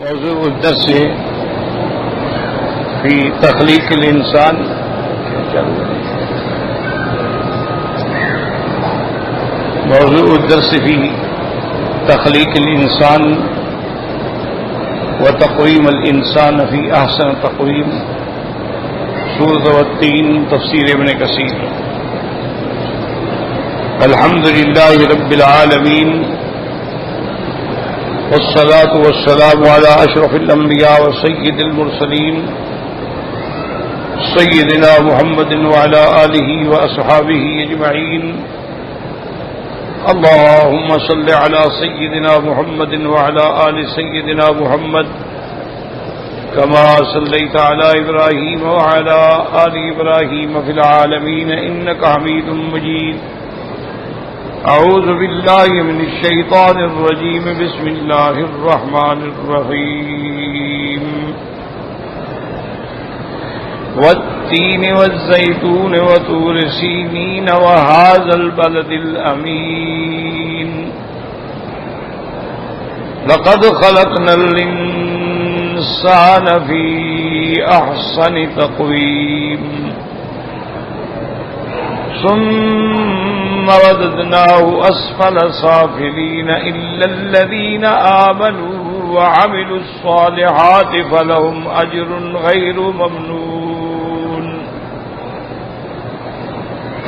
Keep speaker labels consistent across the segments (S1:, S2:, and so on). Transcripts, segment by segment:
S1: موضوع الدرس في تخليق الإنسان. موضوع الدرس في تخليق الإنسان وتقويم الإنسان في أحسن تقويم. سورة التين تفسير ابن كثير. الحمد لله رب العالمين والصلاة والسلام على أشرف الأنبياء وسيد المرسلين سيدنا محمد وعلى آله وأصحابه أجمعين. اللهم صل على سيدنا محمد وعلى آل سيدنا محمد كما صليت على إبراهيم وعلى آل إبراهيم في العالمين إنك حميد مجيد. أعوذ بالله من الشيطان الرجيم. بسم الله الرحمن الرحيم. والتين والزيتون وطور سينين وهذا البلد الأمين لقد خلقنا الإنسان في أحسن تقويم ثم رددناه أسفل سافلين إلا الذين آمنوا وعملوا الصالحات فلهم أجر غير ممنون.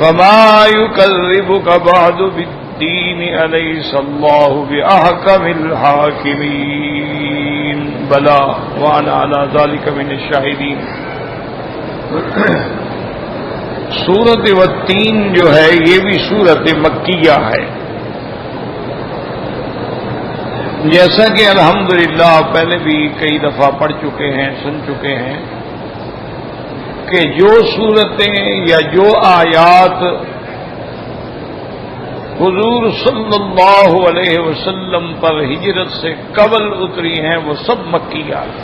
S1: فما يكذبك بعد بالدين أليس الله بأحكم الحاكمين. بلى وأنا على ذلك من الشاهدين. سورت والتین جو ہے یہ بھی سورت مکیہ ہے. جیسا کہ الحمدللہ پہلے بھی کئی دفعہ پڑھ چکے ہیں، سن چکے ہیں کہ جو سورتیں یا جو آیات حضور صلی اللہ علیہ وسلم پر ہجرت سے قبل اتری ہیں وہ سب مکیہ ہیں،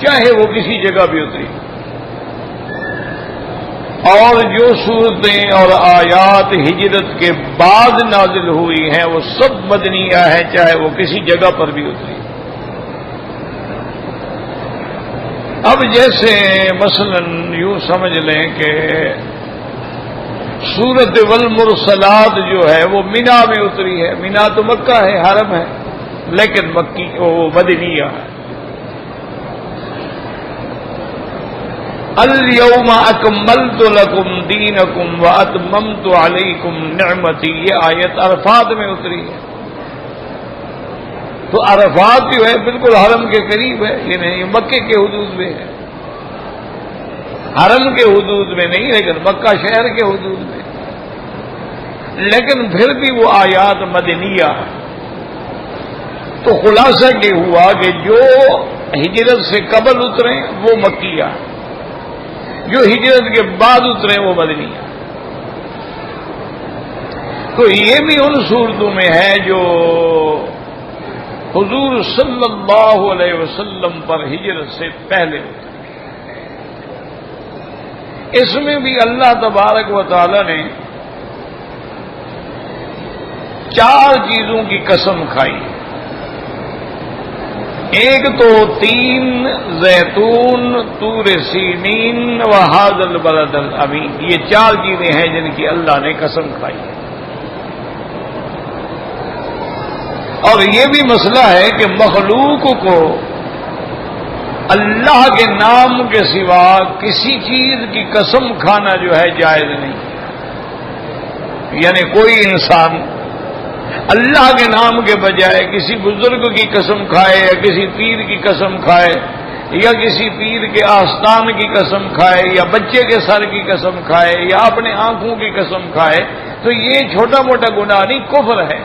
S1: چاہے وہ کسی جگہ بھی اتری. اور جو صورتیں اور آیات ہجرت کے بعد نازل ہوئی ہیں وہ سب مدنیہ ہیں، چاہے وہ کسی جگہ پر بھی اتری. اب جیسے مثلا یوں سمجھ لیں کہ سورت والمرسلات جو ہے وہ مینا میں اتری ہے. مینا تو مکہ ہے، حرم ہے، لیکن مکی وہ مدنیہ ہے. اليوم اکملت لکم دینکم واتممت علیکم نعمتی، یہ آیت عرفات میں اتری ہے. تو عرفات جو ہے بالکل حرم کے قریب ہے، یہ نہیں مکے کے حدود میں ہے، حرم کے حدود میں نہیں لیکن مکہ شہر کے حدود میں. لیکن پھر بھی وہ آیات مدنیہ. تو خلاصہ یہ ہوا کہ جو ہجرت سے قبل اترے وہ مکیہ، جو ہجرت کے بعد اترے وہ مدنیہ. تو یہ بھی ان صورتوں میں ہے جو حضور صلی اللہ علیہ وسلم پر ہجرت سے پہلے اترے. اس میں بھی اللہ تبارک و تعالی نے 4 چیزوں کی قسم کھائی. ایک تو تین، زیتون، طور سینین وہذا البلد الامین، یہ 4 چیزیں ہیں جن کی اللہ نے قسم کھائی. اور یہ بھی مسئلہ ہے کہ مخلوق کو اللہ کے نام کے سوا کسی چیز کی قسم کھانا جو ہے جائز نہیں. یعنی کوئی انسان اللہ کے نام کے بجائے کسی بزرگ کی قسم کھائے یا کسی پیر کی قسم کھائے یا کسی پیر کے آستان کی قسم کھائے یا بچے کے سر کی قسم کھائے یا اپنے آنکھوں کی قسم کھائے تو یہ چھوٹا موٹا گناہ نہیں، کفر ہے.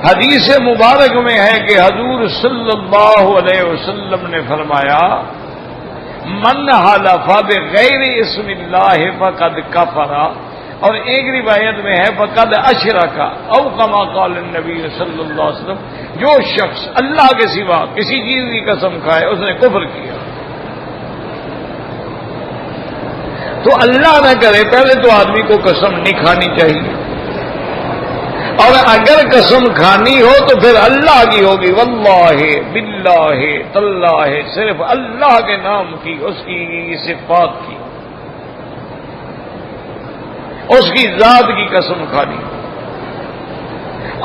S1: حدیث مبارک میں ہے کہ حضور صلی اللہ علیہ وسلم نے فرمایا من حلف بغیر اسم اللہ فقد کفر، اور ایک روایت میں ہے فقد اشرک او کما قال النبی صلی اللہ علیہ وسلم، جو شخص اللہ کے سوا کسی چیز کی قسم کھائے اس نے کفر کیا. تو اللہ نہ کرے پہلے تو آدمی کو قسم نہیں کھانی چاہیے. اور اگر قسم کھانی ہو تو پھر اللہ کی ہوگی، واللہ باللہ تاللہ، صرف اللہ کے نام کی، اس کی صفات کی، اس کی ذات کی قسم کھانی۔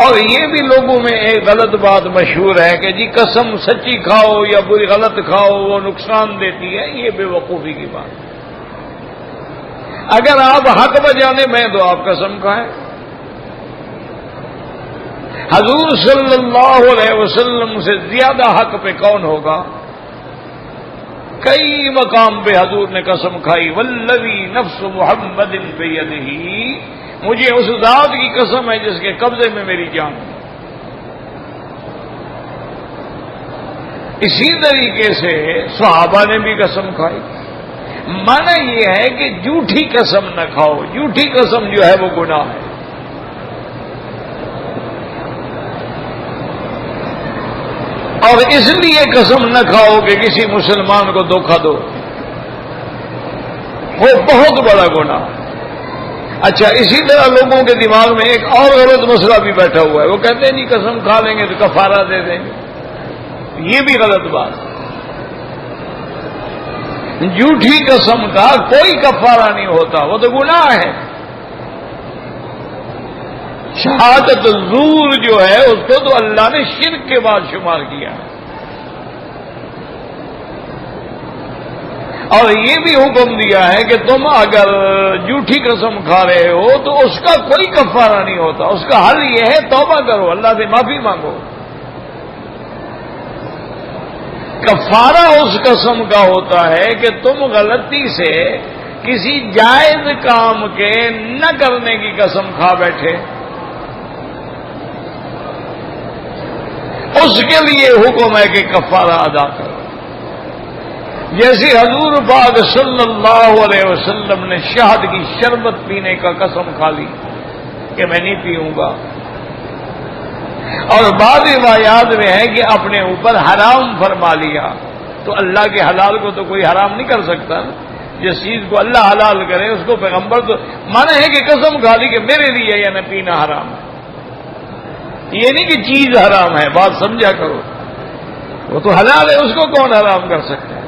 S1: اور یہ بھی لوگوں میں ایک غلط بات مشہور ہے کہ جی قسم سچی کھاؤ یا کوئی غلط کھاؤ وہ نقصان دیتی ہے، یہ بے وقوفی کی بات۔ اگر آپ حق بجانے میں تو آپ قسم کھائیں۔ حضور صلی اللہ علیہ وسلم سے زیادہ حق پہ کون ہوگا؟ کئی مقام پہ حضور نے قسم کھائی، والذی نفس محمد بیدہ، مجھے اس ذات کی قسم ہے جس کے قبضے میں میری جان ہے۔ اسی طریقے سے صحابہ نے بھی قسم کھائی۔ معنی یہ ہے کہ جھوٹی قسم نہ کھاؤ، جھوٹی قسم جو ہے وہ گناہ ہے۔ اور اس لیے قسم نہ کھاؤ کہ کسی مسلمان کو دھوکہ دو، وہ بہت بڑا گناہ۔ اچھا، اسی طرح لوگوں کے دماغ میں ایک اور غلط مسئلہ بھی بیٹھا ہوا ہے، وہ کہتے ہیں نہیں قسم کھا لیں گے تو کفارہ دے دیں گے، یہ بھی غلط بات۔ جھوٹی قسم کا کوئی کفارہ نہیں ہوتا، وہ تو گناہ ہے۔ شہادت زور جو ہے اس کو تو اللہ نے شرک کے بعد شمار کیا ہے۔ اور یہ بھی حکم دیا ہے کہ تم اگر جھوٹی قسم کھا رہے ہو تو اس کا کوئی کفارہ نہیں ہوتا، اس کا حل یہ ہے توبہ کرو، اللہ سے معافی مانگو۔ کفارہ اس قسم کا ہوتا ہے کہ تم غلطی سے کسی جائز کام کے نہ کرنے کی قسم کھا بیٹھے، اس کے لیے حکم ہے کہ کفارہ ادا کرو۔ جیسے حضور پاک صلی اللہ علیہ وسلم نے شہد کی شربت پینے کا قسم کھا لی کہ میں نہیں پیوں گا، اور بعض روایات میں ہے کہ اپنے اوپر حرام فرما لیا، تو اللہ کے حلال کو تو کوئی حرام نہیں کر سکتا نا۔ جس چیز کو اللہ حلال کرے اس کو پیغمبر تو مانا ہے کہ قسم کھا لی کہ میرے لیے یا نہ پینا حرام ہے، یہ نہیں کہ چیز حرام ہے، بات سمجھا کرو، وہ تو حلال ہے، اس کو کون حرام کر سکتا ہے؟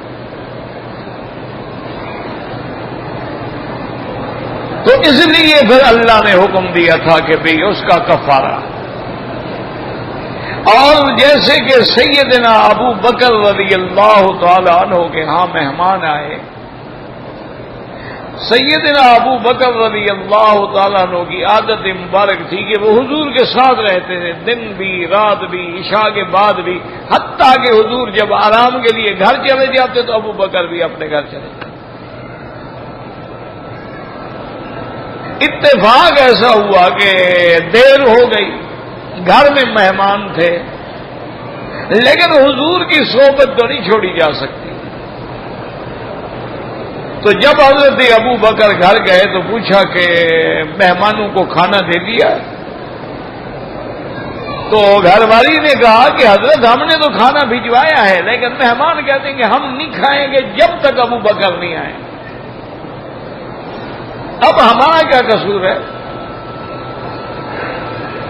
S1: تو اس لیے پھر اللہ نے حکم دیا تھا کہ بھئی اس کا کفارہ۔ اور جیسے کہ سیدنا ابو بکر رضی اللہ تعالی عنہ کے ہاں مہمان آئے، سیدنا ابو بکر رضی اللہ تعالیٰ عنہ کی عادت مبارک تھی کہ وہ حضور کے ساتھ رہتے تھے، دن بھی رات بھی، عشاء کے بعد بھی، حتیٰ کہ حضور جب آرام کے لیے گھر چلے جاتے تو ابو بکر بھی اپنے گھر چلے جاتے۔ اتفاق ایسا ہوا کہ دیر ہو گئی، گھر میں مہمان تھے، لیکن حضور کی صحبت تو نہیں چھوڑی جا سکتی۔ تو جب حضرت ابو بکر گھر گئے تو پوچھا کہ مہمانوں کو کھانا دے دیا؟ تو گھر والی نے کہا کہ حضرت ہم نے تو کھانا بھجوایا ہے، لیکن مہمان کہتے ہیں کہ ہم نہیں کھائیں گے جب تک ابو بکر نہیں آئے۔ اب ہمارا کیا قصور ہے؟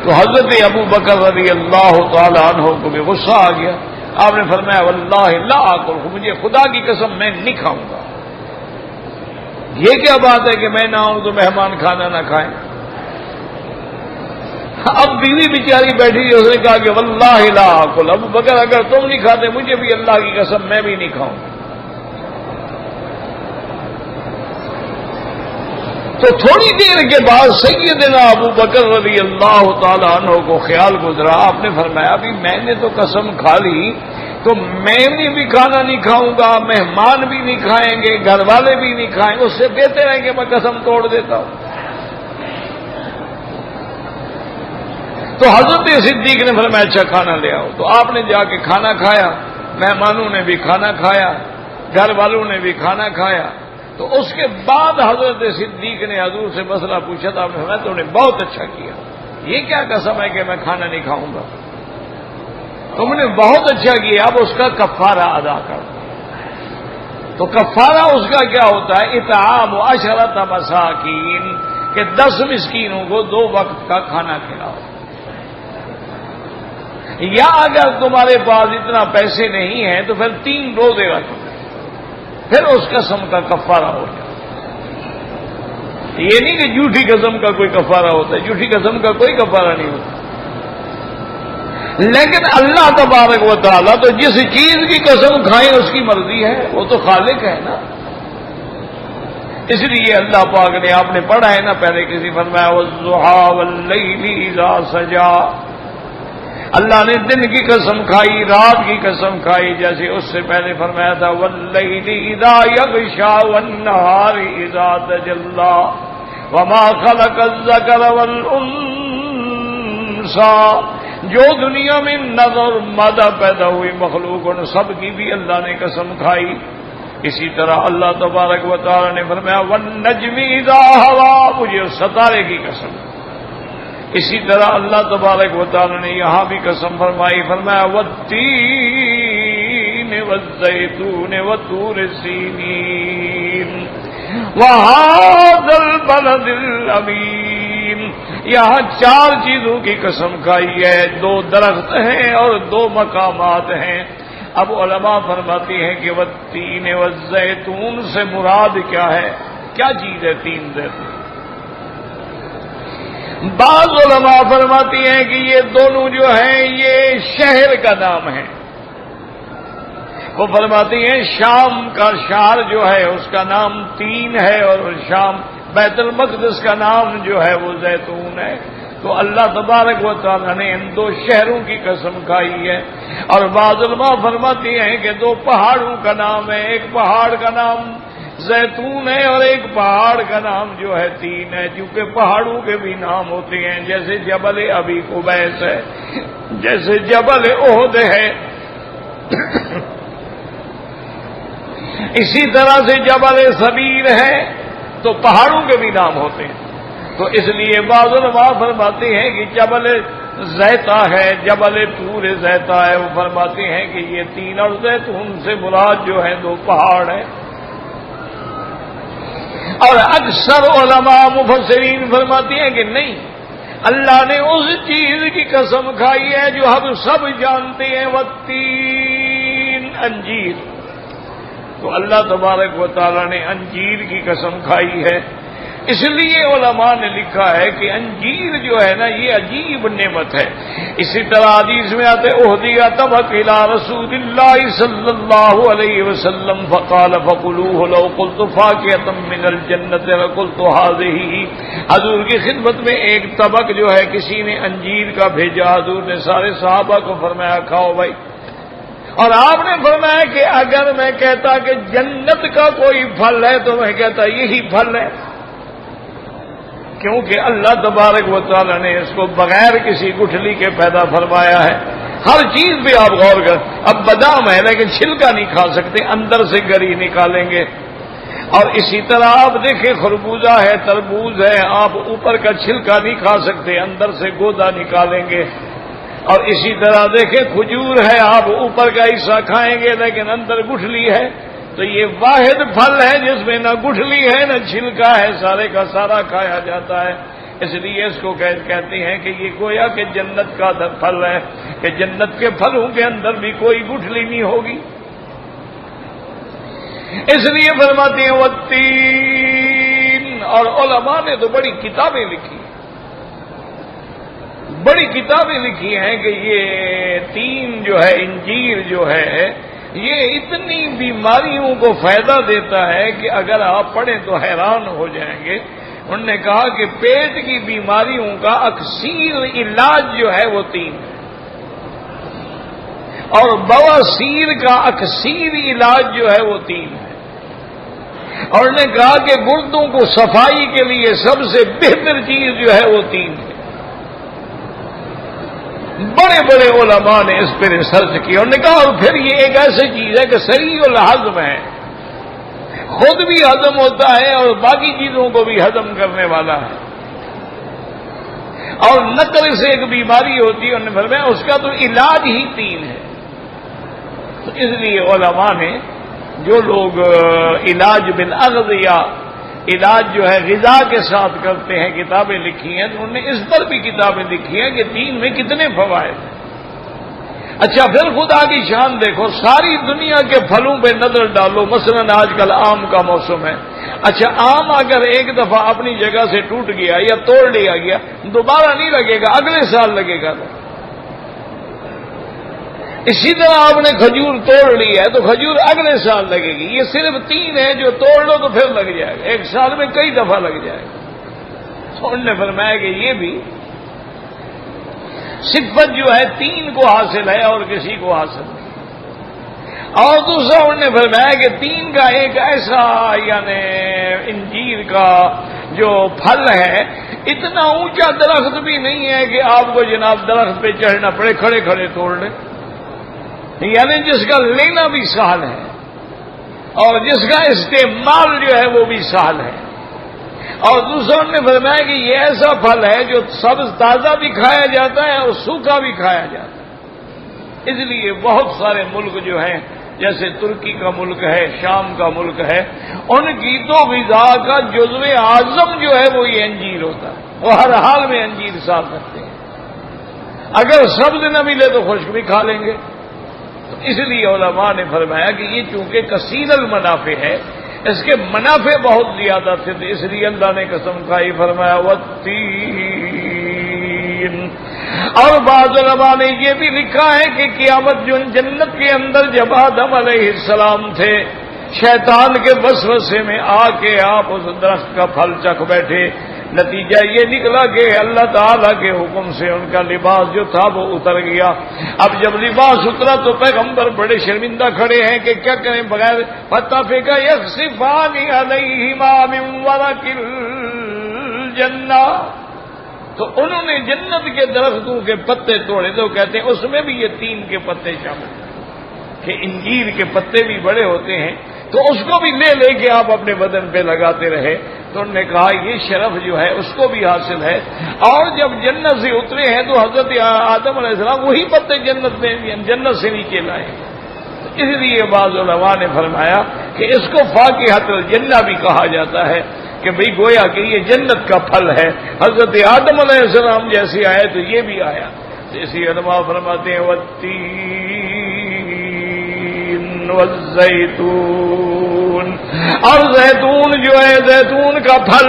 S1: تو حضرت ابو بکر رضی اللہ تعالی عنہ کو بھی غصہ آ گیا۔ آپ نے فرمایا واللہ لا آکل، مجھے خدا کی قسم میں نہیں کھاؤں گا۔ یہ کیا بات ہے کہ میں نہ آؤں تو مہمان کھانا نہ کھائیں؟ اب بیوی بیچاری بیٹھی تھی، اس نے کہا کہ واللہ لا آکل، ابو بکر اگر تم نہیں کھاتے مجھے بھی اللہ کی قسم میں بھی نہیں کھاؤں۔ تو تھوڑی دیر کے بعد سیدنا ابو بکر رضی اللہ تعالی عنہ کو خیال گزرا، آپ نے فرمایا ابھی میں نے تو قسم کھا لی، تو میں بھی کھانا نہیں کھاؤں گا، مہمان بھی نہیں کھائیں گے، گھر والے بھی نہیں کھائیں گے، اس سے بہتر ہے کہ میں قسم توڑ دیتا ہوں۔ تو حضرت صدیق نے فرمایا اچھا کھانا لے آؤ۔ تو آپ نے جا کے کھانا کھایا، مہمانوں نے بھی کھانا کھایا، گھر والوں نے بھی کھانا کھایا۔ تو اس کے بعد حضرت صدیق نے حضور سے مسئلہ پوچھا تھا، آپ نے فرمایا تم نے بہت اچھا کیا، یہ کیا قسم ہے کہ میں کھانا نہیں کھاؤں گا؟ تم نے بہت اچھا کیا، اب اس کا کفارہ ادا کر۔ تو کفارہ اس کا کیا ہوتا ہے؟ اطعام 10 مساکین، کہ 10 مسکینوں کو 2 وقت کا کھانا کھلاؤ۔ یا اگر تمہارے پاس اتنا پیسے نہیں ہیں تو پھر 3 روزے رکھو، پھر اس قسم کا کفارہ ہو جائے۔ یہ نہیں کہ جھوٹی قسم کا کوئی کفارہ ہوتا ہے، جھوٹی قسم کا کوئی کفارہ نہیں ہوتا، لیکن اللہ تبارک و تعالیٰ تو جس چیز کی قسم کھائیں اس کی مرضی ہے، وہ تو خالق ہے نا۔ اس لیے اللہ پاک نے، آپ نے پڑھا ہے نا پہلے کسی فرمایا والضحیٰ واللیل اذا سجا، اللہ نے دن کی قسم کھائی، رات کی قسم کھائی، جیسے اس سے پہلے فرمایا تھا واللیل اذا یغشا والنہار اذا تجلی وما خلق الذکر والانثی، جو دنیا میں نر اور مادہ پیدا ہوئی مخلوق ان سب کی بھی اللہ نے قسم کھائی۔ اسی طرح اللہ تبارک و تعالی نے فرمایا والنجم اذا ہوا، مجھے ستارے کی قسم۔ اسی طرح اللہ تبارک و تعالی نے یہاں بھی قسم فرمائی، فرمایا والتین والزیتون وطور سینین وہذا البلد الامین، یہاں 4 چیزوں کی قسم کھائی ہے، 2 درخت ہیں اور 2 مقامات ہیں۔ اب علماء فرماتی ہیں کہ والتین والزیتون سے مراد کیا ہے، کیا چیز ہے 3 زیتون؟ بعض علماء فرماتی ہیں کہ یہ دونوں جو ہیں یہ شہر کا نام ہے، وہ فرماتی ہیں شام کا شہر جو ہے اس کا نام تین ہے، اور شام بیت المقدس کا نام جو ہے وہ زیتون ہے۔ تو اللہ تبارک و تعالیٰ نے ان 2 شہروں کی قسم کھائی ہے۔ اور بعض علماء فرماتی ہیں کہ 2 پہاڑوں کا نام ہے، ایک پہاڑ کا نام زیتون ہے اور ایک پہاڑ کا نام جو ہے تین ہے، کیونکہ پہاڑوں کے بھی نام ہوتے ہیں، جیسے جبل ابی قبیس ہے، جیسے جبل احد ہے، اسی طرح سے جبل سبیر ہے، تو پہاڑوں کے بھی نام ہوتے ہیں۔ تو اس لیے بعض علماء فرماتے ہیں کہ جبل زیتا ہے، جبل طور زیتا ہے، وہ فرماتے ہیں کہ یہ 3 اور زیتون سے مراد جو ہے 2 پہاڑ ہیں۔ اور اکثر علماء مفسرین فرماتے ہیں کہ نہیں، اللہ نے اس چیز کی قسم کھائی ہے جو ہم سب جانتے ہیں، والتین، انجیر۔ تو اللہ تبارک و تعالیٰ نے انجیر کی قسم کھائی ہے۔ اس لیے علماء نے لکھا ہے کہ انجیر جو ہے نا یہ عجیب نعمت ہے۔ اسی طرح حدیث میں آتے اہدیہ طبق الى رسول اللہ صلی اللہ علیہ وسلم فقال فقلوه لو قلت فاکہۃ من الجنۃ لقلت هذه، حضور کی خدمت میں ایک طبق جو ہے کسی نے انجیر کا بھیجا، حضور نے سارے صحابہ کو فرمایا کھاؤ بھائی، اور آپ نے فرمایا کہ اگر میں کہتا کہ جنت کا کوئی پھل ہے تو میں کہتا یہی پھل ہے، کیونکہ اللہ تبارک و تعالی نے اس کو بغیر کسی گٹھلی کے پیدا فرمایا ہے۔ ہر چیز پہ آپ غور کریں، اب بادام ہے لیکن چھلکا نہیں کھا سکتے، اندر سے گری نکالیں گے۔ اور اسی طرح آپ دیکھیں خربوزہ ہے، تربوز ہے، آپ اوپر کا چھلکا نہیں کھا سکتے، اندر سے گودا نکالیں گے۔ اور اسی طرح دیکھیں کھجور ہے، آپ اوپر کا حصہ کھائیں گے لیکن اندر گٹھلی ہے۔ تو یہ واحد پھل ہے جس میں نہ گٹھلی ہے نہ چھلکا ہے، سارے کا سارا کھایا جاتا ہے۔ اس لیے اس کو کہتے ہیں کہ یہ گویا کہ جنت کا پھل ہے، کہ جنت کے پھلوں کے اندر بھی کوئی گٹھلی نہیں ہوگی۔ اس لیے فرماتے ہیں والتین، اور علماء نے تو بڑی کتابیں لکھی، بڑی کتابیں لکھی ہیں کہ یہ تین جو ہے انجیر جو ہے یہ اتنی بیماریوں کو فائدہ دیتا ہے کہ اگر آپ پڑھیں تو حیران ہو جائیں گے۔ انہوں نے کہا کہ پیٹ کی بیماریوں کا اکثیر علاج جو ہے وہ 3 ہے، اور بواسیر کا اکثیر علاج جو ہے وہ 3 ہے، اور انہوں نے کہا کہ گردوں کو صفائی کے لیے سب سے بہتر چیز جو ہے وہ 3 ہے۔ بڑے بڑے علماء نے اس پہ ریسرچ کی، انہوں نے کہا اور پھر یہ ایک ایسی چیز ہے کہ سریع الہضم ہے، خود بھی ہضم ہوتا ہے اور باقی چیزوں کو بھی ہضم کرنے والا ہے، اور نقل سے ایک بیماری ہوتی ہے، انہوں نے فرمایا اس کا تو علاج ہی 3 ہے۔ تو اس لیے علماء نے جو لوگ علاج بالاغذیہ، علاج جو ہے غذا کے ساتھ کرتے ہیں، کتابیں لکھی ہیں، تو انہوں نے اس پر بھی کتابیں لکھی ہیں کہ 3 میں کتنے فوائد ہیں۔ اچھا پھر خدا کی شان دیکھو، ساری دنیا کے پھلوں پہ نظر ڈالو، مثلا آج کل آم کا موسم ہے، اچھا آم اگر ایک دفعہ اپنی جگہ سے ٹوٹ گیا یا توڑ لیا گیا دوبارہ نہیں لگے گا، اگلے سال لگے گا۔ اسی طرح آپ نے کھجور توڑ لی ہے تو کھجور اگلے سال لگے گی۔ یہ صرف 3 ہے جو توڑ لو تو پھر لگ جائے گا، ایک سال میں کئی دفعہ لگ جائے گا۔ تو انہوں نے فرمایا کہ یہ بھی صفت جو ہے 3 کو حاصل ہے اور کسی کو حاصل نہیں۔ اور دوسرا انہوں نے فرمایا کہ 3 کا ایک ایسا یعنی انجیر کا جو پھل ہے اتنا اونچا درخت بھی نہیں ہے کہ آپ کو جناب درخت پہ چڑھنا پڑے، کھڑے کھڑے توڑ لیں، یعنی جس کا لینا بھی سہل ہے اور جس کا استعمال جو ہے وہ بھی سہل ہے۔ اور دوسروں نے فرمایا کہ یہ ایسا پھل ہے جو سبز تازہ بھی کھایا جاتا ہے اور سوکھا بھی کھایا جاتا ہے۔ اس لیے بہت سارے ملک جو ہیں جیسے ترکی کا ملک ہے، شام کا ملک ہے، ان کی تو غذا کا جزو اعظم جو ہے وہ یہ انجیر ہوتا ہے، وہ ہر حال میں انجیر ساتھ رکھتے ہیں، اگر سبز نہ ملے تو خشک بھی کھا لیں گے۔ تو اس لیے علماء نے فرمایا کہ یہ چونکہ کثیر المنافع ہے، اس کے منافع بہت زیادہ تھے، تو اس لیے اللہ نے قسم کھائی، فرمایا والتین۔ اور بعض علماء نے یہ بھی لکھا ہے کہ قیامت جو جنت کے اندر جب آدم علیہ السلام تھے، شیطان کے وسوسے میں آ کے آپ اس درخت کا پھل چکھ بیٹھے، نتیجہ یہ نکلا کہ اللہ تعالیٰ کے حکم سے ان کا لباس جو تھا وہ اتر گیا۔ اب جب لباس اترا تو پیغمبر بڑے شرمندہ کھڑے ہیں کہ کیا کریں، بغیر فتفقا یخصفان علیہما من ورق الجنہ، تو انہوں نے جنت کے درختوں کے پتے توڑے، تو کہتے ہیں اس میں بھی یہ 3 کے پتے شامل کہ انجیر کے پتے بھی بڑے ہوتے ہیں، تو اس کو بھی لے کے آپ اپنے بدن پہ لگاتے رہے۔ تو انہوں نے کہا یہ شرف جو ہے اس کو بھی حاصل ہے۔ اور جب جنت سے اترے ہیں تو حضرت آدم علیہ السلام وہی پتے جنت سے نیچے لائے۔ اس لیے بعض علماء نے فرمایا کہ اس کو فاکہۃ الجنہ بھی کہا جاتا ہے کہ بھئی گویا کہ یہ جنت کا پھل ہے، حضرت آدم علیہ السلام جیسے آئے تو یہ بھی آیا۔ اسی علماء فرماتے ہیں والتین والزیتون، اور زیتون جو ہے زیتون کا پھل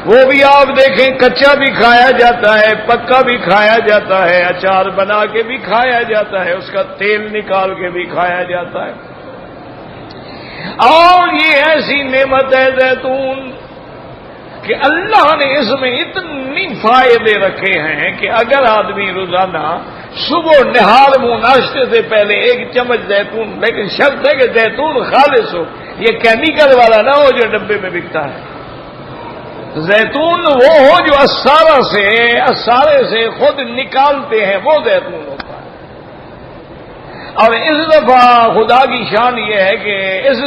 S1: وہ بھی آپ دیکھیں کچا بھی کھایا جاتا ہے، پکا بھی کھایا جاتا ہے، اچار بنا کے بھی کھایا جاتا ہے، اس کا تیل نکال کے بھی کھایا جاتا ہے۔ اور یہ ایسی نعمت ہے زیتون کہ اللہ نے اس میں اتنی فائدے رکھے ہیں کہ اگر آدمی روزانہ صبح نہار منہ ناشتے سے پہلے 1 چمچ زیتون، لیکن شرط ہے کہ زیتون خالص ہو، یہ کیمیکل والا نہ ہو جو ڈبے میں بکتا ہے، زیتون وہ ہو جو اسارے سے خود نکالتے ہیں، وہ زیتون ہوتا ہے۔ اور اس دفعہ خدا کی شان یہ ہے کہ اس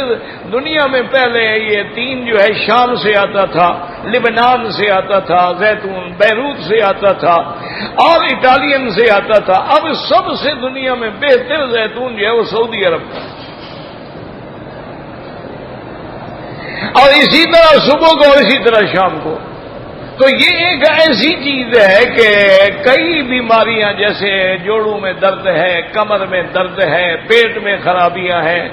S1: دنیا میں پہلے یہ 3 جو ہے شام سے آتا تھا، لبنان سے آتا تھا زیتون، بیروت سے آتا تھا اور اٹالین سے آتا تھا۔ اب سب سے دنیا میں بہتر زیتون جو ہے وہ سعودی عرب کا، اور اسی طرح صبح کو اور اسی طرح شام کو۔ تو یہ ایک ایسی چیز ہے کہ کئی بیماریاں جیسے جوڑوں میں درد ہے، کمر میں درد ہے، پیٹ میں خرابیاں ہیں،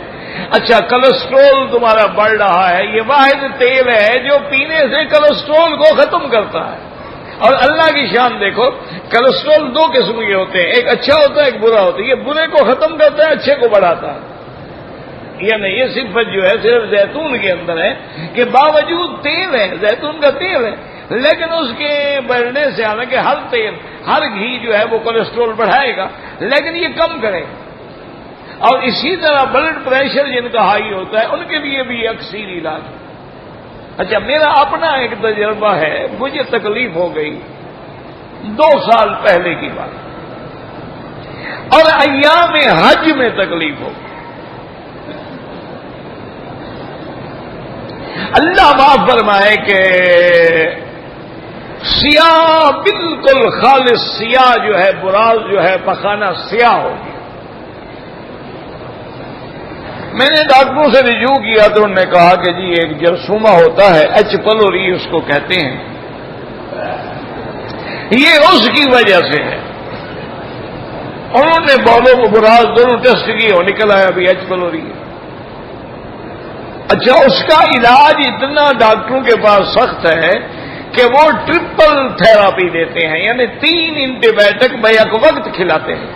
S1: اچھا کولسٹرول تمہارا بڑھ رہا ہے، یہ واحد تیل ہے جو پینے سے کولسٹرول کو ختم کرتا ہے۔ اور اللہ کی شان دیکھو، کولسٹرول 2 قسم کے ہوتے ہیں، ایک اچھا ہوتا ہے ایک برا ہوتا ہے، یہ برے کو ختم کرتا ہے، اچھے کو بڑھاتا ہے۔ یعنی یہ صفت جو ہے صرف زیتون کے اندر ہے کہ باوجود تیل ہے، زیتون کا تیل ہے، لیکن اس کے بڑھنے سے حالانکہ ہر تیل ہر گھی جو ہے وہ کولسٹرول بڑھائے گا لیکن یہ کم کرے گا۔ اور اسی طرح بلڈ پریشر جن کا ہائی ہوتا ہے ان کے لیے بھی اکثیر علاج ہے۔ اچھا میرا اپنا ایک تجربہ ہے، مجھے تکلیف ہو گئی 2 سال پہلے کی بات، اور ایام حج میں تکلیف ہو گئی۔ اللہ معاف فرمائے کہ سیاہ بالکل خالص سیاہ جو ہے براز جو ہے پخانہ سیاہ ہو گیا۔ میں نے ڈاکٹروں سے رجوع کیا تو انہوں نے کہا کہ جی ایک جرثومہ ہوتا ہے، ایچ پیلوری اس کو کہتے ہیں، یہ اس کی وجہ سے ہے۔ انہوں نے بولو کو براز دونوں ٹیسٹ کیے اور نکل آیا ابھی ایچ پلوری ہے. اچھا اس کا علاج اتنا ڈاکٹروں کے پاس سخت ہے کہ وہ ٹرپل تھراپی دیتے ہیں، یعنی 3 اینٹی بایوٹک بیک وقت کھلاتے ہیں،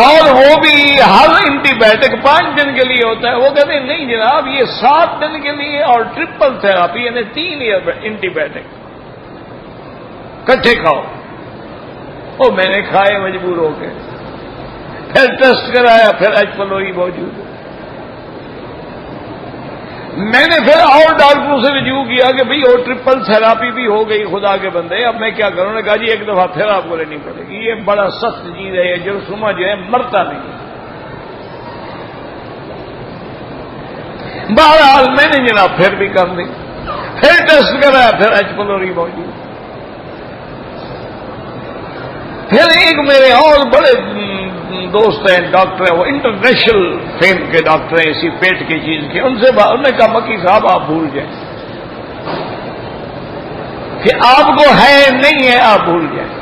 S1: اور وہ بھی ہر اینٹی بایوٹک 5 دن کے لیے ہوتا ہے. وہ کہتے ہیں نہیں جناب یہ 7 دن کے لیے، اور ٹرپل تھراپی یعنی 3 اینٹی بایوٹک کٹھے کھاؤ. وہ میں نے کھائے مجبور ہو کے، پھر ٹیسٹ کرایا، پھر ایچ پلوری موجود ہے. میں نے پھر اور ڈاکٹروں سے رجوع کیا کہ بھئی اور ٹرپل تھراپی بھی ہو گئی خدا کے بندے، اب میں کیا کروں؟ نے کہا جی ایک دفعہ پھر آپ کو لینی پڑے گی، یہ بڑا سخت چیز ہے، یہ جرثومہ جو ہے مرتا نہیں. بہرحال میں نے جناب پھر بھی کر دی، پھر ٹیسٹ کرایا، پھر ایچ پلوری موجود. پھر ایک میرے اور بڑے دوست ہیں ڈاکٹر ہیں، وہ انٹرنیشنل فیم کے ڈاکٹر ہیں اسی پیٹ کی چیز کے، ان سے انہوں نے کہا مکی صاحب آپ بھول جائیں کہ آپ کو ہے نہیں ہے، آپ بھول جائیں.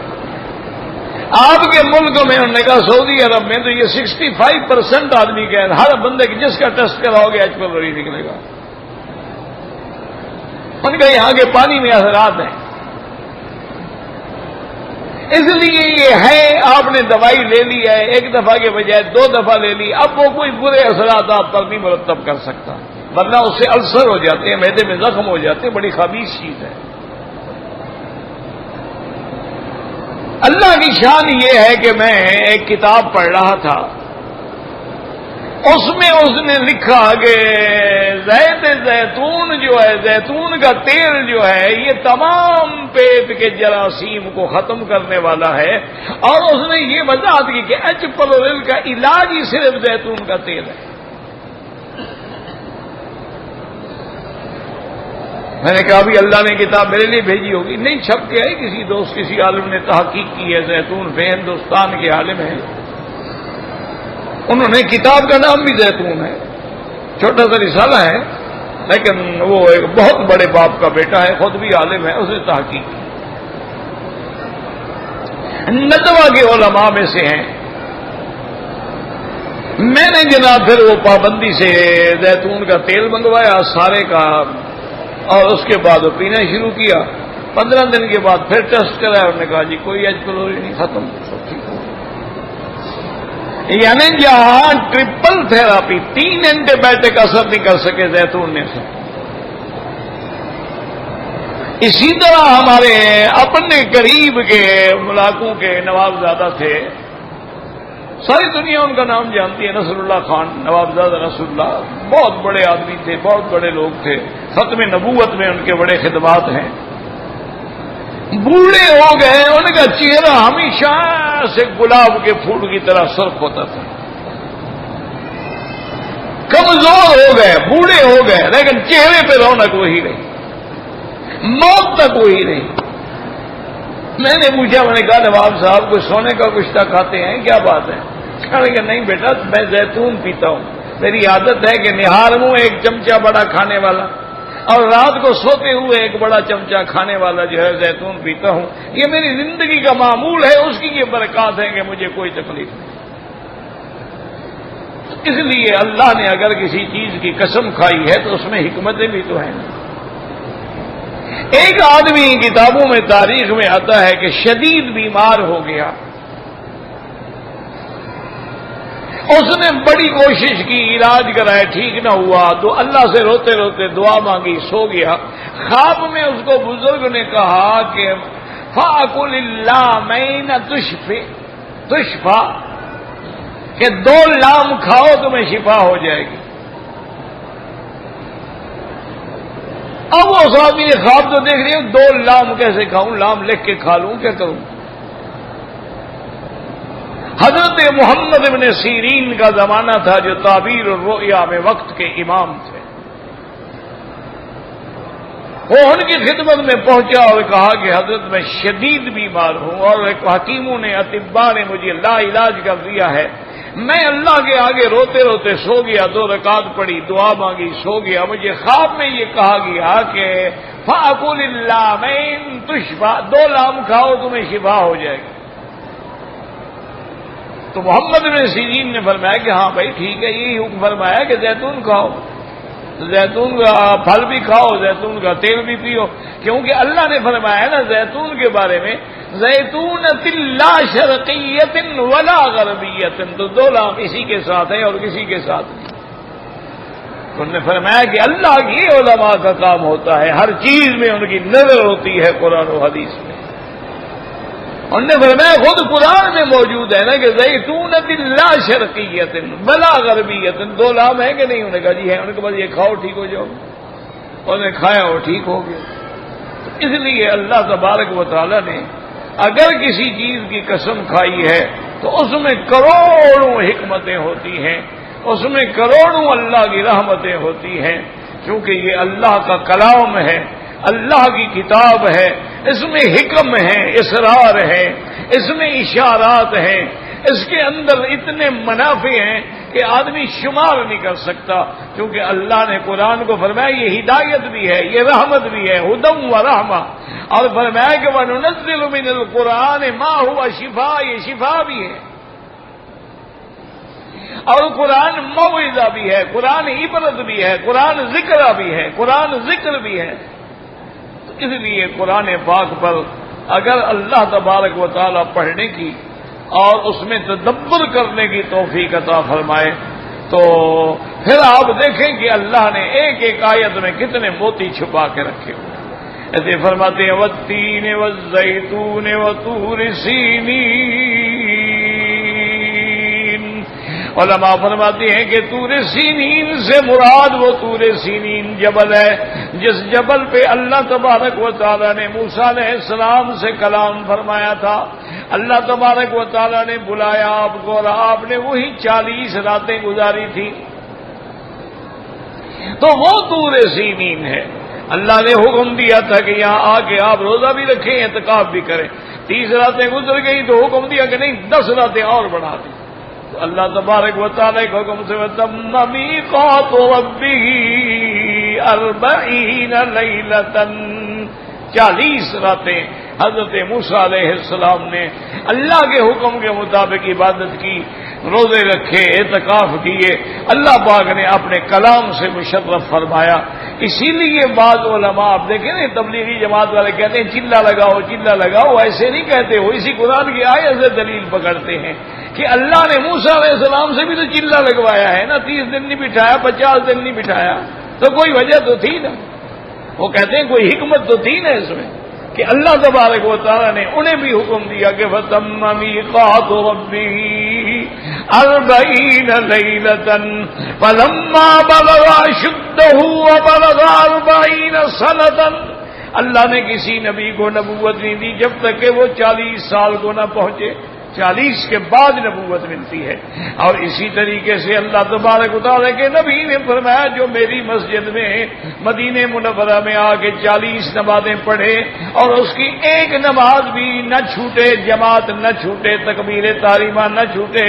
S1: آپ کے ملک میں انہوں نے کہا سعودی عرب میں تو یہ 65% آدمی کے ہر بندے کی جس کا ٹیسٹ کراؤ گے ایچ پلوری نکلے گا. ان کا یہاں کے پانی میں اثرات ہیں، اس لیے یہ ہے آپ نے دوائی لے لی ہے، 1 دفعہ کے بجائے 2 دفعہ لے لی، اب وہ کوئی برے اثرات آپ پر نہیں مرتب کر سکتا، ورنہ اس سے السر ہو جاتے ہیں، معدے میں زخم ہو جاتے ہیں، بڑی خبیث چیز ہے. اللہ کی شان یہ ہے کہ میں ایک کتاب پڑھ رہا تھا، اس میں اس نے لکھا کہ زیتون جو ہے، زیتون کا تیل جو ہے یہ تمام پیٹ کے جراثیم کو ختم کرنے والا ہے، اور اس نے یہ وضاحت کی کہ ایچ پلوری کا علاج ہی صرف زیتون کا تیل ہے. میں نے کہا ابھی اللہ نے کتاب میرے لیے بھیجی ہوگی، نہیں چھپ کے ہے، کسی دوست کسی عالم نے تحقیق کی ہے، زیتون پہ ہندوستان کے عالم ہیں، انہوں نے کتاب کا نام بھی زیتون ہے، چھوٹا سا رسالہ ہے، لیکن وہ ایک بہت بڑے باپ کا بیٹا ہے، خود بھی عالم ہے، اس نے تحقیق کی. ندوہ کے علماء میں سے ہیں. میں نے جناب پھر وہ پابندی سے زیتون کا تیل منگوایا سارے کا، اور اس کے بعد وہ پینا شروع کیا. 15 دن کے بعد پھر ٹیسٹ کرایا، انہوں نے کہا جی کوئی ایچ پلوری نہیں، ختم، سب ٹھیک ہو. یعنی جہاں ٹرپل تھراپی 3 اینٹی بایوٹک اثر نہیں کر سکے زیتون نے سے، اسی طرح ہمارے اپنے قریب کے ملاقوں کے نوابزادہ تھے، ساری دنیا ان کا نام جانتی ہے، نصر اللہ خان، نوابزادہ نصر اللہ، بہت بڑے آدمی تھے، بہت بڑے لوگ تھے، ختم نبوت میں ان کے بڑے خدمات ہیں. بوڑھے ہو گئے، ان کا چہرہ ہمیشہ سے گلاب کے پھول کی طرح سرخ ہوتا تھا. کمزور ہو گئے، بوڑھے ہو گئے، لیکن چہرے پہ رونق وہی رہی، موت تک وہی رہی. میں نے پوچھا، میں نے کہا نواب صاحب کوئی سونے کا کشتہ کھاتے ہیں کیا بات ہے؟ کہنے کہ نہیں بیٹا میں زیتون پیتا ہوں، میری عادت ہے کہ نہار ہوں 1 چمچہ بڑا کھانے والا، اور رات کو سوتے ہوئے 1 بڑا چمچہ کھانے والا جو ہے زیتون پیتا ہوں، یہ میری زندگی کا معمول ہے، اس کی یہ برکات ہے کہ مجھے کوئی تکلیف نہیں. اس لیے اللہ نے اگر کسی چیز کی قسم کھائی ہے تو اس میں حکمتیں بھی تو ہیں. ایک آدمی کتابوں میں تاریخ میں آتا ہے کہ شدید بیمار ہو گیا، اس نے بڑی کوشش کی، علاج کرائے، ٹھیک نہ ہوا تو اللہ سے روتے روتے دعا مانگی، سو گیا. خواب میں اس کو بزرگ نے کہا کہ فَأَقُلِ اللَّامَيْنَ تُشْفَى، کہ 2 لام کھاؤ تمہیں شفا ہو جائے گی. اب وہ آدمی نے خواب تو دیکھ رہی 2 لام کیسے کھاؤں، لام لکھ کے کھا لوں، کیا کروں؟ حضرت محمد ابن سیرین کا زمانہ تھا جو تعبیر الرؤیا میں وقت کے امام تھے. وہ ان کی خدمت میں پہنچا اور کہا کہ حضرت میں شدید بیمار ہوں، اور ایک حکیموں نے، اطباء نے مجھے لا علاج کر دیا ہے، میں اللہ کے آگے روتے روتے سو گیا، 2 رکعت پڑھی، دعا مانگی، سو گیا. مجھے خواب میں یہ کہا گیا کہ فَأَكُلِ اللَّامَيْن تُشْفَى، 2 لام کھاؤ تمہیں شفا ہو جائے گی۔ تو محمد بن سیرین نے فرمایا کہ ہاں بھائی ٹھیک ہے، یہی حکم فرمایا کہ زیتون کھاؤ، زیتون کا پھل بھی کھاؤ، زیتون کا تیل بھی پیو، کیونکہ اللہ نے فرمایا نا زیتون کے بارے میں زیتونۃ لا شرقیۃ ولا غربیۃ، تو 2 لام اسی کے ساتھ ہے اور کسی کے ساتھ نہیں۔ انہوں نے فرمایا کہ اللہ کی علماء کا کام ہوتا ہے، ہر چیز میں ان کی نظر ہوتی ہے قرآن و حدیث میں۔ انہوں نے فرمایا خود قرآن میں موجود ہے نا کہ زیتونۃ لا شرقیۃ ولا غربیۃ، 2 لام ہے کہ نہیں؟ انہوں نے کہا جی ہے۔ انہوں نے کہا بس یہ کھاؤ ٹھیک ہو جاؤ، انہوں نے کھایا اور ٹھیک ہو گیا۔ اس لیے اللہ تبارک و تعالی نے اگر کسی چیز کی قسم کھائی ہے تو اس میں کروڑوں حکمتیں ہوتی ہیں، اس میں کروڑوں اللہ کی رحمتیں ہوتی ہیں، کیونکہ یہ اللہ کا کلام ہے، اللہ کی کتاب ہے، اس میں حکم ہے، اسرار ہے، اس میں اشارات ہیں، اس کے اندر اتنے منافع ہیں کہ آدمی شمار نہیں کر سکتا، کیونکہ اللہ نے قرآن کو فرمایا یہ ہدایت بھی ہے، یہ رحمت بھی ہے، ہدی و رحمہ، اور فرمایا کہ وَنُنَزِّلُ مِنَ الْقُرْآنِ مَا هُوَ شِفَاءٌ، یہ شفا بھی ہے، اور قرآن موعظہ بھی ہے، قرآن عبرت بھی ہے، قرآن ذکر بھی ہے، قرآن ذکر بھی ہے۔ تو اس لیے قرآن پاک پر اگر اللہ تبارک و تعالی پڑھنے کی اور اس میں تدبر کرنے کی توفیق عطا فرمائے تو پھر آپ دیکھیں کہ اللہ نے ایک ایک آیت میں کتنے موتی چھپا کے رکھے ہوئے۔ ایسے فرماتے ہیں والتین والزیتون وطور سینین، علماء فرماتے ہیں کہ طور سینین سے مراد وہ طور سینین جبل ہے جس جبل پہ اللہ تبارک و تعالی نے موسیٰ علیہ السلام سے کلام فرمایا تھا۔ اللہ تبارک و تعالی نے بلایا آپ کو اور آپ نے وہی 40 راتیں گزاری تھی، تو وہ طور سینین ہے۔ اللہ نے حکم دیا تھا کہ یہاں آ کے آپ روزہ بھی رکھیں، اعتکاف بھی کریں۔ 30 راتیں گزر گئی تو حکم دیا کہ نہیں 10 راتیں اور بڑھا دیں۔ تو اللہ تبارک و تعالی کے حکم سے وَتَمَّ مِيقَاتُ رَبِّهِ 40 لَيْلَةً، 40 راتیں حضرت موسیٰ علیہ السلام نے اللہ کے حکم کے مطابق عبادت کی، روزے رکھے، اعتکاف کیے، اللہ پاک نے اپنے کلام سے مشرف فرمایا۔ اسی لیے بعض علماء آپ دیکھیں نا تبلیغی جماعت والے کہتے ہیں چلا لگاؤ چلا لگاؤ، ایسے نہیں کہتے، وہ اسی قرآن کی آیت سے دلیل پکڑتے ہیں کہ اللہ نے موسیٰ علیہ السلام سے بھی تو چلا لگوایا ہے نا، 30 دن نہیں بٹھایا، 50 دن نہیں بٹھایا، تو کوئی وجہ تو تھی نا۔ وہ کہتے ہیں کوئی حکمت تو تھی نا اس میں کہ اللہ تبارک و تعالی نے انہیں بھی حکم دیا کہ فَتَمَّ مِيقَاتُ رَبِّهِ 40 لَيْلَةً فَلَمَّا بَلَغَ أَشُدَّهُ وَبَلَغَ 40 سَنَةً۔ اللہ نے کسی نبی کو نبوت نہیں دی جب تک کہ وہ 40 سال کو نہ پہنچے، 40 کے بعد نبوت ملتی ہے۔ اور اسی طریقے سے اللہ تبارک و تعالی کے نبی نے فرمایا جو میری مسجد میں مدینہ منورہ میں آ کے 40 نمازیں پڑھے اور اس کی ایک نماز بھی نہ چھوٹے، جماعت نہ چھوٹے، تکبیر تحریمہ نہ چھوٹے،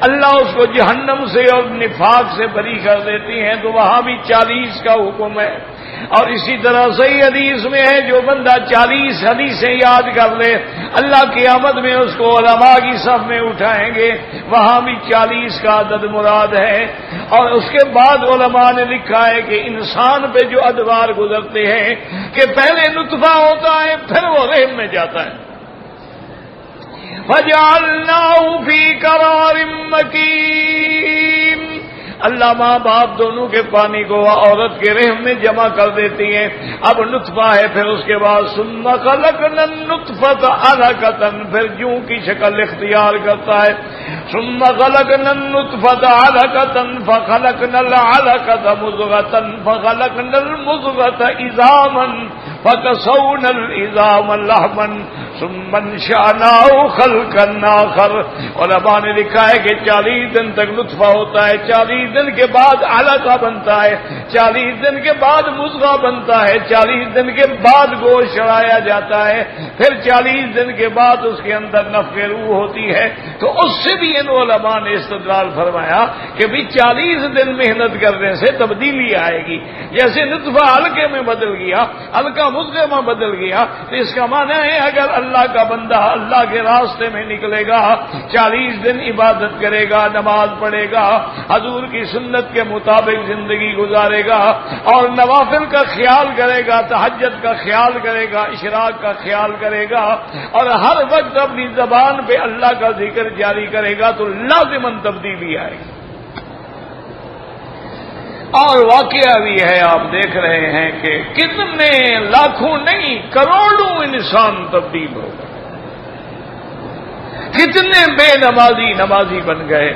S1: اللہ اس کو جہنم سے اور نفاق سے بری کر دیتی ہیں، تو وہاں بھی 40 کا حکم ہے۔ اور اسی طرح صحیح حدیث میں ہے جو بندہ 40 حدیثیں یاد کر لے اللہ قیامت میں اس کو علماء کی صف میں اٹھائیں گے، وہاں بھی 40 کا عدد مراد ہے۔ اور اس کے بعد علماء نے لکھا ہے کہ انسان پہ جو ادوار گزرتے ہیں کہ پہلے نطفہ ہوتا ہے پھر وہ رحم میں جاتا ہے، فَجَعَلْنَاهُ فِي قَرَارٍ مَّكِينٍ، اللہ ماں باپ دونوں کے پانی کو عورت کے رحم میں جمع کر دیتی ہیں، اب نطفہ ہے، پھر اس کے بعد ثُمَّ خَلَقْنَا النُّطْفَةَ عَلَقَةً، پھر جوں کی شکل اختیار کرتا ہے، ثُمَّ خَلَقْنَا النُّطْفَةَ عَلَقَةً فَخَلَقْنَا الْعَلَقَةَ مُضْغَةً فَخَلَقْنَا الْمُضْغَةَ عِظَامًا فَكَسَوْنَا الْعِظَامَ لَحْمًا ثُمَّ انشَأْنَاهُ خَلْقًا آخَرَ۔ علماء نے لکھا ہے کہ 40 دن تک نطفہ ہوتا ہے، 40 دن کے بعد علقہ بنتا ہے، 40 دن کے بعد مضغہ بنتا ہے، 40 دن کے بعد گوشت چڑھایا جاتا ہے، پھر 40 دن کے بعد اس کے اندر نفخ روح ہوتی ہے۔ تو اس سے بھی ان علماء نے استدلال فرمایا کہ بھی 40 دن محنت کرنے سے تبدیلی آئے گی، جیسے نطفہ حلقے میں بدل گیا، حلقہ مضغے میں بدل گیا، تو اس کا معنی ہے اگر اللہ کا بندہ اللہ کے راستے میں نکلے گا، 40 دن عبادت کرے گا، نماز پڑھے گا، حضور کی سنت کے مطابق زندگی گزارے گا، اور نوافل کا خیال کرے گا، تہجد کا خیال کرے گا، اشراق کا خیال کرے گا، اور ہر وقت اپنی زبان پہ اللہ کا ذکر جاری کرے گا، تو لازماً تبدیلی آئے گی۔ اور واقعہ بھی ہے، آپ دیکھ رہے ہیں کہ کتنے لاکھوں نہیں کروڑوں انسان تبدیل ہو گئے، کتنے بے نمازی بن گئے،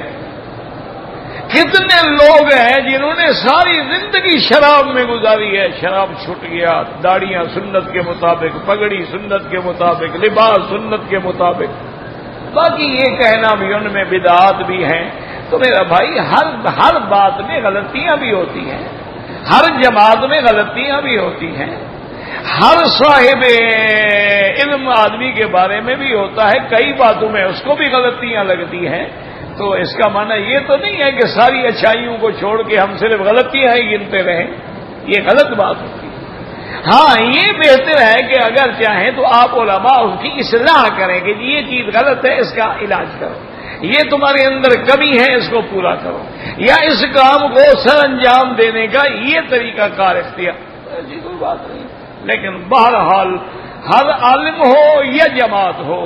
S1: کتنے لوگ ہیں جنہوں نے ساری زندگی شراب میں گزاری ہے، شراب چھٹ گیا، داڑیاں سنت کے مطابق، پگڑی سنت کے مطابق، لباس سنت کے مطابق، باقی یہ کہنا بھی ان میں بدعات بھی ہیں۔ تو میرا بھائی ہر بات میں غلطیاں بھی ہوتی ہیں، ہر جماعت میں غلطیاں بھی ہوتی ہیں، ہر صاحب علم آدمی کے بارے میں بھی ہوتا ہے، کئی باتوں میں اس کو بھی غلطیاں لگتی ہیں۔ تو اس کا معنی یہ تو نہیں ہے کہ ساری اچھائیوں کو چھوڑ کے ہم صرف غلطیاں ہی گنتے رہیں، یہ غلط بات ہوتی ہے۔ ہاں یہ بہتر ہے کہ اگر چاہیں تو آپ علماء اس کی اصلاح کریں کہ یہ چیز غلط ہے، اس کا علاج کرو، یہ تمہارے اندر کمی ہے، اس کو پورا کرو، یا اس کام کو سر انجام دینے کا یہ طریقہ کار اختیار، ایسی کوئی بات نہیں۔ لیکن بہرحال ہر عالم ہو یا جماعت ہو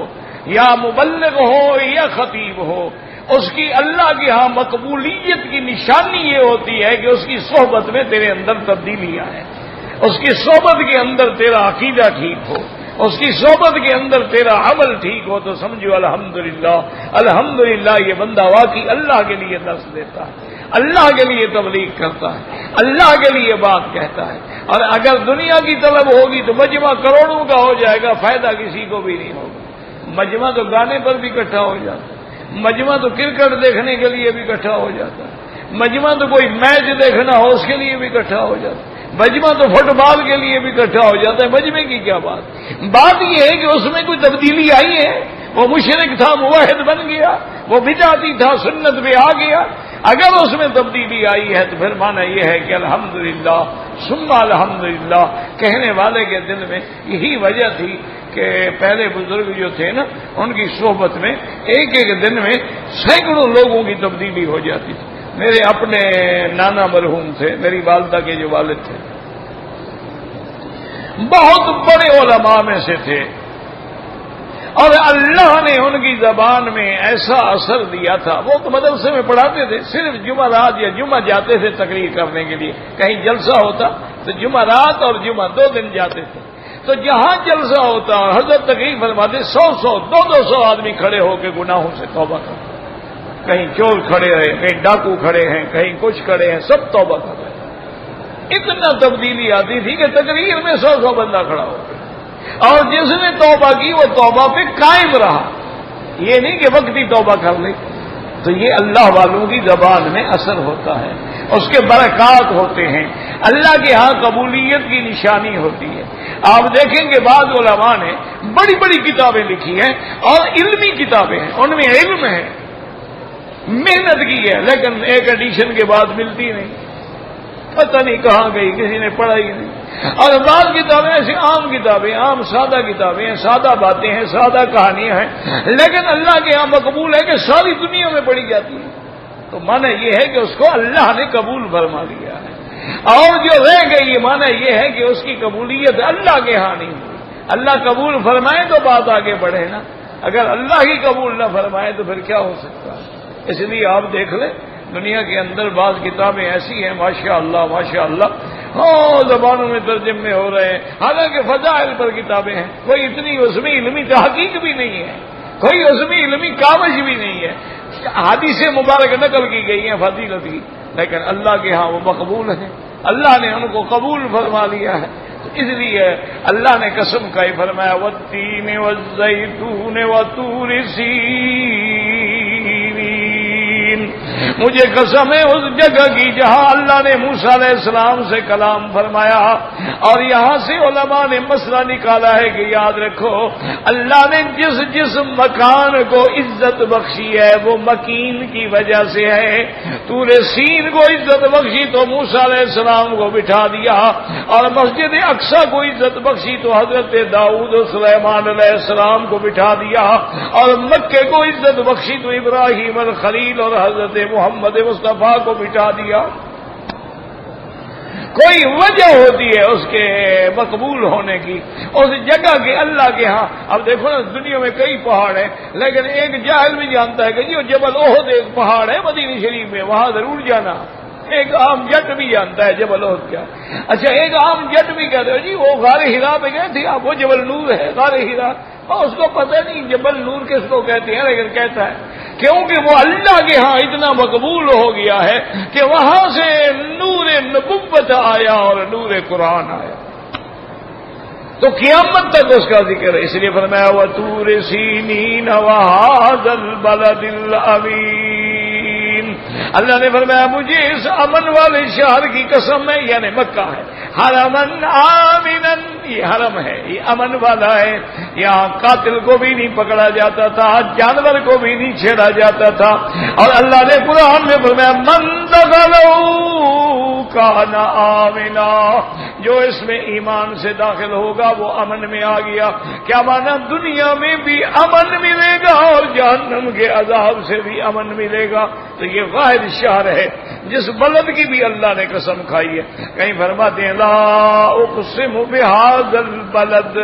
S1: یا مبلغ ہو یا خطیب ہو، اس کی اللہ کی ہاں مقبولیت کی نشانی یہ ہوتی ہے کہ اس کی صحبت میں تیرے اندر تبدیلی آئے، اس کی صحبت کے اندر تیرا عقیدہ ٹھیک ہو، اس کی صحبت کے اندر تیرا عمل ٹھیک ہو، تو سمجھو الحمدللہ یہ بندہ واقعی اللہ کے لیے درس دیتا ہے، اللہ کے لیے تبلیغ کرتا ہے، اللہ کے لیے بات کہتا ہے۔ اور اگر دنیا کی طلب ہوگی تو مجمع کروڑوں کا ہو جائے گا، فائدہ کسی کو بھی نہیں ہوگا۔ مجمع تو گانے پر بھی اکٹھا ہو جاتا ہے، مجمع تو کرکٹ دیکھنے کے لیے بھی اکٹھا ہو جاتا ہے، مجمع تو کوئی میچ دیکھنا ہو اس کے لیے بھی اکٹھا ہو جاتا ہے، مجمع تو فٹ بال کے لیے بھی اکٹھا ہو جاتا ہے۔ مجمع کی کیا بات یہ ہے کہ اس میں کوئی تبدیلی آئی ہے، وہ مشرک تھا موحد بن گیا، وہ بدعتی تھا سنت پہ آ گیا، اگر اس میں تبدیلی آئی ہے تو پھر معنی یہ ہے کہ الحمدللہ ثم الحمدللہ کہنے والے کے دل میں یہی وجہ تھی کہ پہلے بزرگ جو تھے نا، ان کی صحبت میں ایک دن میں سینکڑوں لوگوں کی تبدیلی ہو جاتی تھی۔ میرے اپنے نانا مرحوم تھے، میری والدہ کے جو والد تھے، بہت بڑے علماء میں سے تھے، اور اللہ نے ان کی زبان میں ایسا اثر دیا تھا۔ وہ تو مدرسے میں پڑھاتے تھے، صرف جمعرات یا جمعہ جاتے تھے تقریر کرنے کے لیے، کہیں جلسہ ہوتا تو جمعرات اور جمعہ 2 دن جاتے تھے۔ تو جہاں جلسہ ہوتا حضرت تقریر فرماتے 100-200 آدمی کھڑے ہو کے گناہوں سے توبہ کرتے، کہیں چور کھڑے ہیں، کہیں ڈاکو کھڑے ہیں، کہیں کچھ کھڑے ہیں، سب توبہ کر رہے ہیں۔ اتنا تبدیلی آتی تھی کہ تقریر میں 100 بندہ کھڑا ہو گیا، اور جس نے توبہ کی وہ توبہ پہ قائم رہا، یہ نہیں کہ وقتی توبہ کر لی۔ تو یہ اللہ والوں کی زبان میں اثر ہوتا ہے، اس کے برکات ہوتے ہیں، اللہ کے ہاں قبولیت کی نشانی ہوتی ہے۔ آپ دیکھیں کہ بعض علماء نے بڑی بڑی کتابیں لکھی ہیں، اور علمی کتابیں ہیں، ان میں علم ہے، محنت کی ہے، لیکن ایک ایڈیشن کے بعد ملتی نہیں، پتہ نہیں کہاں گئی، کسی نے پڑھا ہی نہیں۔ اور بعض کتابیں ایسی عام کتابیں، عام سادہ کتابیں ہیں، سادہ باتیں ہیں، سادہ کہانیاں ہیں، لیکن اللہ کے یہاں مقبول ہے کہ ساری دنیا میں پڑھی جاتی ہے۔ تو معنی یہ ہے کہ اس کو اللہ نے قبول فرما لیا ہے، اور جو رہ گئی معنی یہ ہے کہ اس کی قبولیت اللہ کے ہاں نہیں ہوئی۔ اللہ قبول فرمائے تو بات آگے بڑھے نا، اگر اللہ ہی قبول نہ فرمائے تو پھر کیا ہو سکتا ہے؟ اس لیے آپ دیکھ لیں دنیا کے اندر بعض کتابیں ایسی ہیں ماشاءاللہ زبانوں میں ترجمے ہو رہے ہیں، حالانکہ فضائل پر کتابیں ہیں، کوئی اتنی اس میں علمی تحقیق بھی نہیں ہے، کوئی اس میں علمی کاوش بھی نہیں ہے، حدیث مبارک نقل کی گئی ہیں فضیلت کی، لیکن اللہ کے ہاں وہ مقبول ہیں، اللہ نے ان کو قبول فرما لیا ہے۔ تو اس لیے اللہ نے قسم کھائی فرمایا والتین والزیتون وطور سینین، مجھے قسم ہے اس جگہ کی جہاں اللہ نے موسیٰ علیہ السلام سے کلام فرمایا. اور یہاں سے علماء نے مسئلہ نکالا ہے کہ یاد رکھو اللہ نے جس جس مکان کو عزت بخشی ہے وہ مکین کی وجہ سے ہے. طور سین کو عزت بخشی تو موسیٰ علیہ السلام کو بٹھا دیا, اور مسجد اقصی کو عزت بخشی تو حضرت داؤد و سلیمان علیہ السلام کو بٹھا دیا, اور مکے کو عزت بخشی تو ابراہیم الخلیل اور حضرت محمد مصطفیٰ کو بٹھا دیا. کوئی وجہ ہوتی ہے اس کے مقبول ہونے کی, اس جگہ کے اللہ کے ہاں. اب دیکھو نا دنیا میں کئی پہاڑ ہیں, لیکن ایک جاہل بھی جانتا ہے کہ یہ جبل احد ایک پہاڑ ہے مدینہ شریف میں, وہاں ضرور جانا. ایک عام جٹ بھی جانتا ہے جبل احد کیا. اچھا ایک عام جٹ بھی کہتے ہو جی وہ غار حرا پہ گئے تھے آپ, وہ جبل نور ہے غار حرا, اور اس کو پتہ نہیں جبل نور کس کو کہتے ہیں, لیکن کہتا ہے کیونکہ وہ اللہ کے ہاں اتنا مقبول ہو گیا ہے کہ وہاں سے نور نبوت آیا اور نور قرآن آیا, تو قیامت تک اس کا ذکر ہے. اس لیے فرمایا وَطُورِ سِینِینَ وَهَٰذَا الْبَلَدِ الْأَمِینِ. اللہ نے فرمایا مجھے اس امن والے شہر کی قسم ہے, یعنی مکہ ہے. حرمن آمنن, یہ حرم ہے, یہ امن والا ہے. یہاں قاتل کو بھی نہیں پکڑا جاتا تھا, جانور کو بھی نہیں چھیڑا جاتا تھا. اور اللہ نے قرآن میں فرمایا من دخلہ کان آمنا, جو اس میں ایمان سے داخل ہوگا وہ امن میں آ گیا. کیا مانا دنیا میں بھی امن ملے گا اور جہنم کے عذاب سے بھی امن ملے گا. تو یہ واحد شہر ہے جس بلد کی بھی اللہ نے قسم کھائی ہے. کہیں فرماتے ہیں لا اقسم بہذا البلد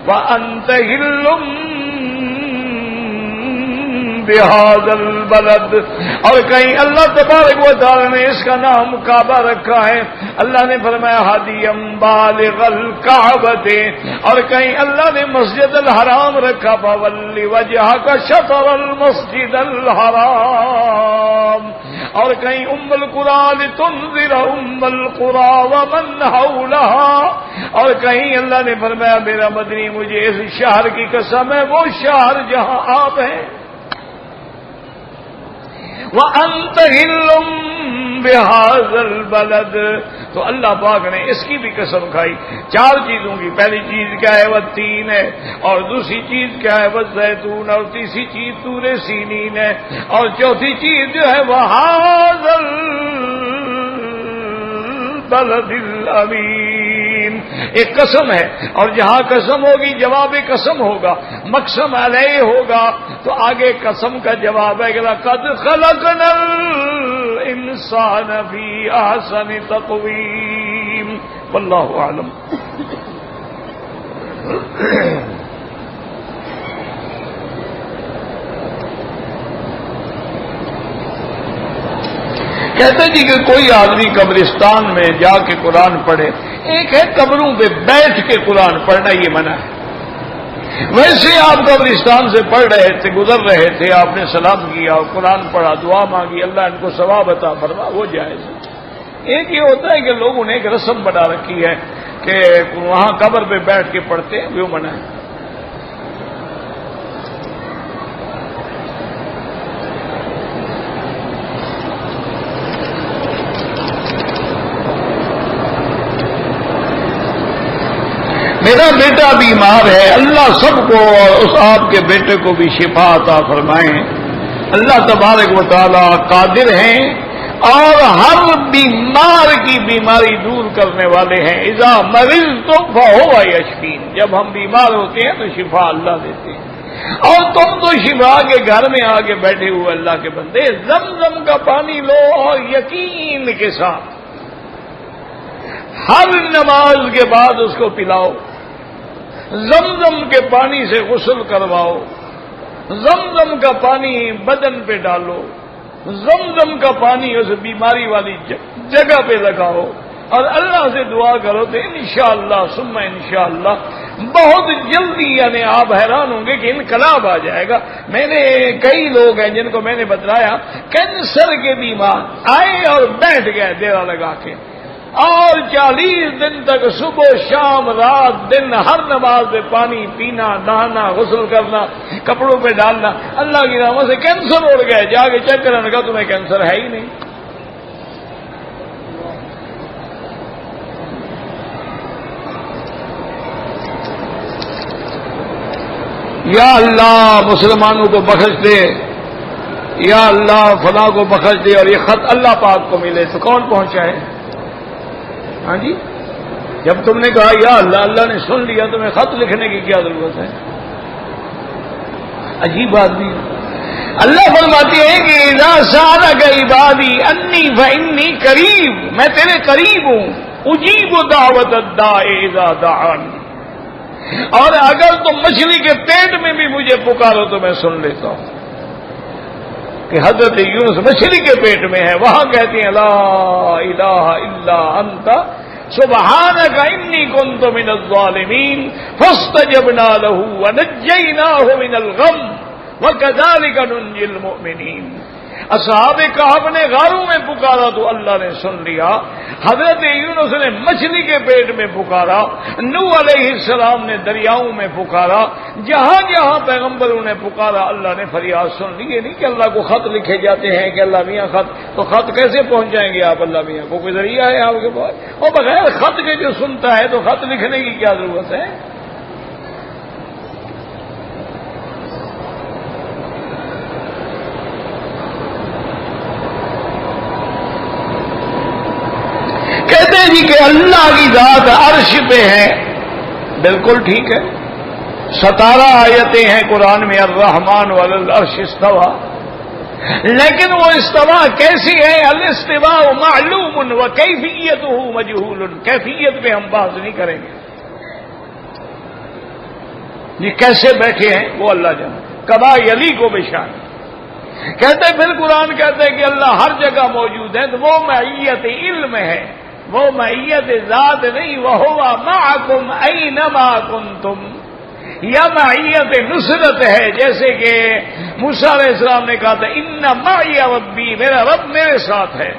S1: وانت حل بہذا البلد, اور کہیں اللہ تبارک و تعالی نے اس کا نام کعبہ رکھا ہے. اللہ نے فرمایا ہادیم بالغ الکعبۃ, اور کہیں اللہ نے مسجد الحرام رکھا فولی وجہک شطر المسجد الحرام, اور کہیں ام القرى لتنذر ام القرى ومن حولها, اور کہیں اللہ نے فرمایا میرا مدنی مجھے اس شہر کی قسم ہے وہ شہر جہاں آپ ہیں. وَأَنْتَ حِلٌّ بِهَذَا الْبَلَدِ, تو اللہ پاک نے اس کی بھی قسم کھائی. چار چیزوں کی, پہلی چیز کیا ہے والتین ہے, اور دوسری چیز کیا ہے والزیتون, اور تیسری چیز طور سینین ہے, اور چوتھی چیز جو ہے وَهَذَا الْبَلَدِ الْأَمِينِ. ایک قسم ہے, اور جہاں قسم ہوگی جواب قسم ہوگا, مقسم علیہ ہوگا تو آگے قسم کا جواب ہے کہ لقد خلقنا الانسان فی احسن تقویم. واللہ اعلم. کہتے جی کہ کوئی آدمی قبرستان میں جا کے قرآن پڑھے. ایک ہے قبروں پہ بیٹھ کے قرآن پڑھنا, یہ منع ہے. ویسے آپ قبرستان سے پڑھ رہے تھے, گزر رہے تھے, آپ نے سلام کیا اور قرآن پڑھا, دعا مانگی, اللہ ان کو ثواب عطا فرما, وہ جائز ہے. ایک یہ ہوتا ہے کہ لوگوں نے ایک رسم بنا رکھی ہے کہ وہاں قبر پہ بیٹھ کے پڑھتے ہیں, وہ منع ہے. میرا بیٹا بیمار ہے, اللہ سب کو اور اس آپ کے بیٹے کو بھی شفا عطا فرمائیں. اللہ تبارک و تعالی قادر ہیں اور ہر بیمار کی بیماری دور کرنے والے ہیں. اذا مرضت فهو یشفین, جب ہم بیمار ہوتے ہیں تو شفا اللہ دیتے ہیں. اور تم تو شفا کے گھر میں آ کے بیٹھے ہوئے اللہ کے بندے, زمزم کا پانی لو اور یقین کے ساتھ ہر نماز کے بعد اس کو پلاؤ, زمزم کے پانی سے غسل کرواؤ, زمزم کا پانی بدن پہ ڈالو, زمزم کا پانی اس بیماری والی جگہ پہ لگاؤ, اور اللہ سے دعا کرو تو انشاءاللہ ثم انشاءاللہ بہت جلدی, یعنی آپ حیران ہوں گے کہ انقلاب آ جائے گا. میں نے کئی لوگ ہیں جن کو میں نے بتلایا کینسر کے بیمار آئے اور بیٹھ گئے ڈیرا لگا کے, اور 40 دن تک صبح شام رات دن ہر نماز میں پانی پینا، نہانا، غسل کرنا، کپڑوں پہ ڈالنا، اللہ کی رحمت سے کینسر اڑ گئے، جا کے چیک کرنے کا تمہیں کینسر ہے ہی نہیں۔ یا اللہ مسلمانوں کو بخش دے، یا اللہ فلاں کو بخش دے، اور یہ خط اللہ پاک کو ملے تو کون پہنچائے؟ ہاں جی، جب تم نے کہا یا اللہ، اللہ نے سن لیا، تمہیں خط لکھنے کی کیا ضرورت ہے؟ عجیب آدمی۔ اللہ فرماتے ہیں کہ اذا سألک عبادی انی فانی قریب، میں تیرے قریب ہوں، اجیب دعوت الداع اذا دعانی، اور اگر تم مچھلی کے پیٹ میں بھی مجھے پکارو تو میں سن لیتا ہوں۔ کہ حضرت یونس مچھلی کے پیٹ میں ہے، وہاں کہتے ہیں لا الہ الا انت سبحانک انی کنت من الظالمین فاستجبنا له ونجیناہ من الغم وکذالک ننجی المؤمنین۔ اصحاب کہف نے غاروں میں پکارا تو اللہ نے سن لیا، حضرت یونس نے مچھلی کے پیٹ میں پکارا، نوح علیہ السلام نے دریاؤں میں پکارا، جہاں جہاں پیغمبروں نے پکارا اللہ نے فریاد سن لی۔ یہ نہیں کہ اللہ کو خط لکھے جاتے ہیں کہ اللہ میاں خط، تو خط کیسے پہنچ جائیں گے آپ؟ اللہ میاں کو کوئی ذریعہ ہے آپ کے پاس؟ اور بغیر خط کے جو سنتا ہے تو خط لکھنے کی کیا ضرورت ہے؟ کہتے ہیں جی کہ اللہ کی ذات عرش پہ ہے، بالکل ٹھیک ہے، 17 آیتیں ہیں قرآن میں الرحمن علی العرش استوى، لیکن وہ استوا کیسی ہے؟ الاستواء معلوم وکیفیتہ مجہول، کیفیت پہ ہم بات نہیں کریں گے، یہ کیسے بیٹھے ہیں وہ اللہ جانے، کما یلیق بشان۔ کہتے ہیں پھر قرآن کہتے ہیں کہ اللہ ہر جگہ موجود ہے، تو وہ معیت علم ہے، وہ معیت ذات نہیں، وَهُوَ مَعَكُمْ أَيْنَمَا كُنْتُمْ، یا معیت نصرت ہے، جیسے کہ موسیٰ علیہ السلام نے کہا تھا اِنَّ مَعِيَ رَبِّي، میرا رب میرے ساتھ ہے۔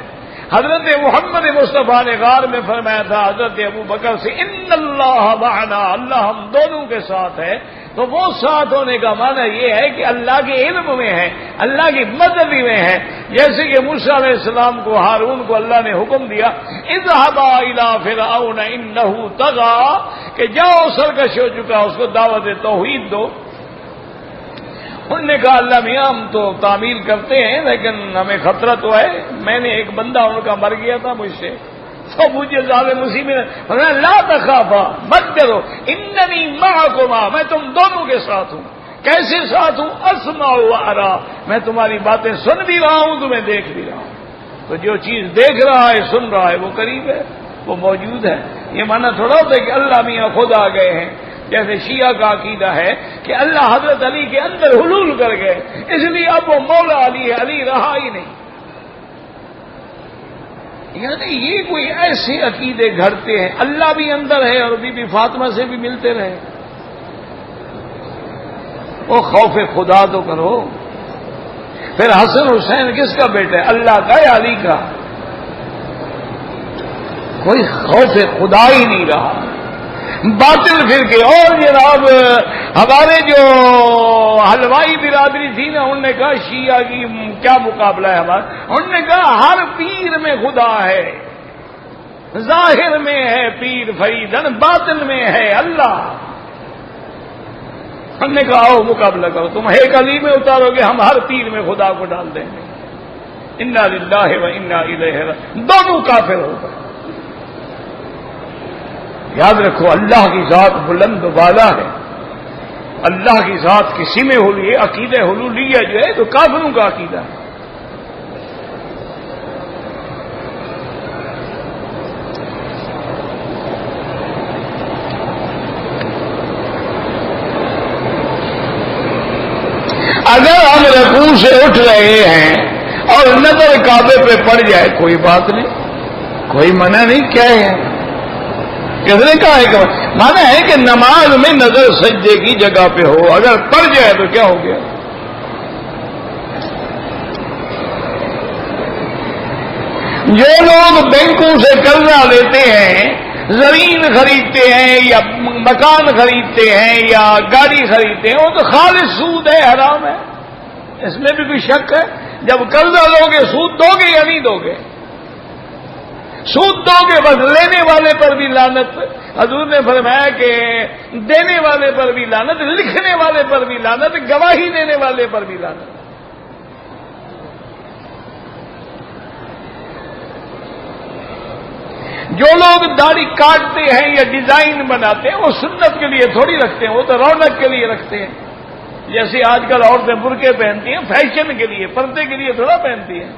S1: حضرت محمد مصطفیٰ نے غار میں فرمایا تھا حضرت ابو بکر سے ان اللہ معنا، اللہ ہم دونوں کے ساتھ ہے۔ تو وہ ساتھ ہونے کا معنی یہ ہے کہ اللہ کے علم میں ہے، اللہ کی مدد میں ہے، جیسے کہ موسیٰ علیہ السلام کو ہارون کو اللہ نے حکم دیا اذهبا الى فرعون انه طغى، کہ جاؤ سرکش ہو چکا، اس کو دعوت توحید دو۔ انہوں نے کہا اللہ میاں ہم تو تعمیل کرتے ہیں لیکن ہمیں خطرہ تو ہے، میں نے ایک بندہ ان کا مر گیا تھا مجھ سے، تو مجھے ظالم مصیبت ہے، لا تخافا، مت ڈرو، اننی معکما، میں تم دونوں کے ساتھ ہوں۔ کیسے ساتھ ہوں؟ اسمع و ارا، میں تمہاری باتیں سن بھی رہا ہوں، تمہیں دیکھ بھی رہا ہوں۔ تو جو چیز دیکھ رہا ہے سن رہا ہے وہ قریب ہے، وہ موجود ہے۔ یہ معنی تھوڑا ہوتا ہے کہ اللہ میاں خود آ گئے ہیں، جیسے شیعہ کا عقیدہ ہے کہ اللہ حضرت علی کے اندر حلول کر گئے، اس لیے اب وہ مولا علی ہے، علی رہا ہی نہیں۔ یعنی یہ کوئی ایسے عقیدے گھڑتے ہیں اللہ بھی اندر ہے اور بی بی فاطمہ سے بھی ملتے رہے۔ وہ خوف خدا تو کرو۔ پھر حسن حسین کس کا بیٹا ہے؟ اللہ کا یا علی کا؟ کوئی خوف خدا ہی نہیں رہا، باطل پھر کے۔ اور جناب ہمارے جو حلوائی برادری تھی نا، انہوں نے کہا شیعہ کی کیا مقابلہ ہے ہمارا، انہوں نے کہا ہر پیر میں خدا ہے، ظاہر میں ہے پیر فریدن، باطن میں ہے اللہ۔ ہم نے کہا آؤ مقابلہ کرو، تم ایک علی میں اتارو گے، ہم ہر پیر میں خدا کو ڈال دیں گے۔ انا للہ و انا الیہ راجعون، دونوں کافر ہو گئے۔ یاد رکھو اللہ کی ذات بلند بالا ہے، اللہ کی ذات کسی میں ہوئی، عقیدہ حلولیہ جو ہے تو کافروں کا عقیدہ ہے۔ اگر ہم رکوع سے اٹھ رہے ہیں اور نظر کعبے پہ پڑ جائے کوئی بات نہیں، کوئی منع نہیں، کیا ہے؟ کس نے کہا ہے کہ مانا ہے کہ نماز میں نظر سجدے کی جگہ پہ ہو، اگر پڑ جائے تو کیا ہو گیا؟ جو لوگ بینکوں سے قرضہ لیتے ہیں، زمین خریدتے ہیں یا مکان خریدتے ہیں یا گاڑی خریدتے ہیں، وہ تو خالص سود ہے، حرام ہے، اس میں بھی کوئی شک ہے؟ جب قرضہ لو گے سود دو گے یا نہیں دو گے؟ سود دو گے بس لینے والے پر بھی لعنت۔ حضور نے فرمایا کہ دینے والے پر بھی لعنت، لکھنے والے پر بھی لعنت، گواہی دینے والے پر بھی لعنت۔ جو لوگ داڑھی کاٹتے ہیں یا ڈیزائن بناتے ہیں وہ سنت کے لیے تھوڑی رکھتے ہیں، وہ تو رونق کے لیے رکھتے ہیں۔ جیسے آج کل عورتیں برقعے پہنتی ہیں فیشن کے لیے، پردے کے لیے تھوڑا پہنتی ہیں،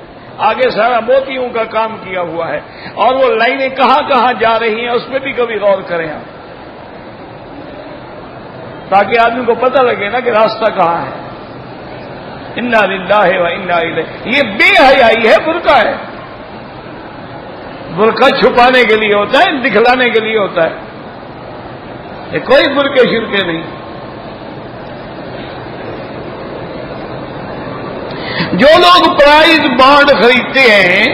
S1: آگے سارا موتیوں کا کام کیا ہوا ہے، اور وہ لائنیں کہاں کہاں جا رہی ہیں اس پہ بھی کبھی غور کریں آپ، تاکہ آدمی کو پتہ لگے نا کہ راستہ کہاں ہے۔ انا للہ و انا الیہ، یہ بے حیائی ہے، برقع ہے۔ برقع چھپانے کے لیے ہوتا ہے، دکھلانے کے لیے ہوتا ہے، یہ کوئی برقعے شرکے نہیں۔ جو لوگ پرائز بانڈ خریدتے ہیں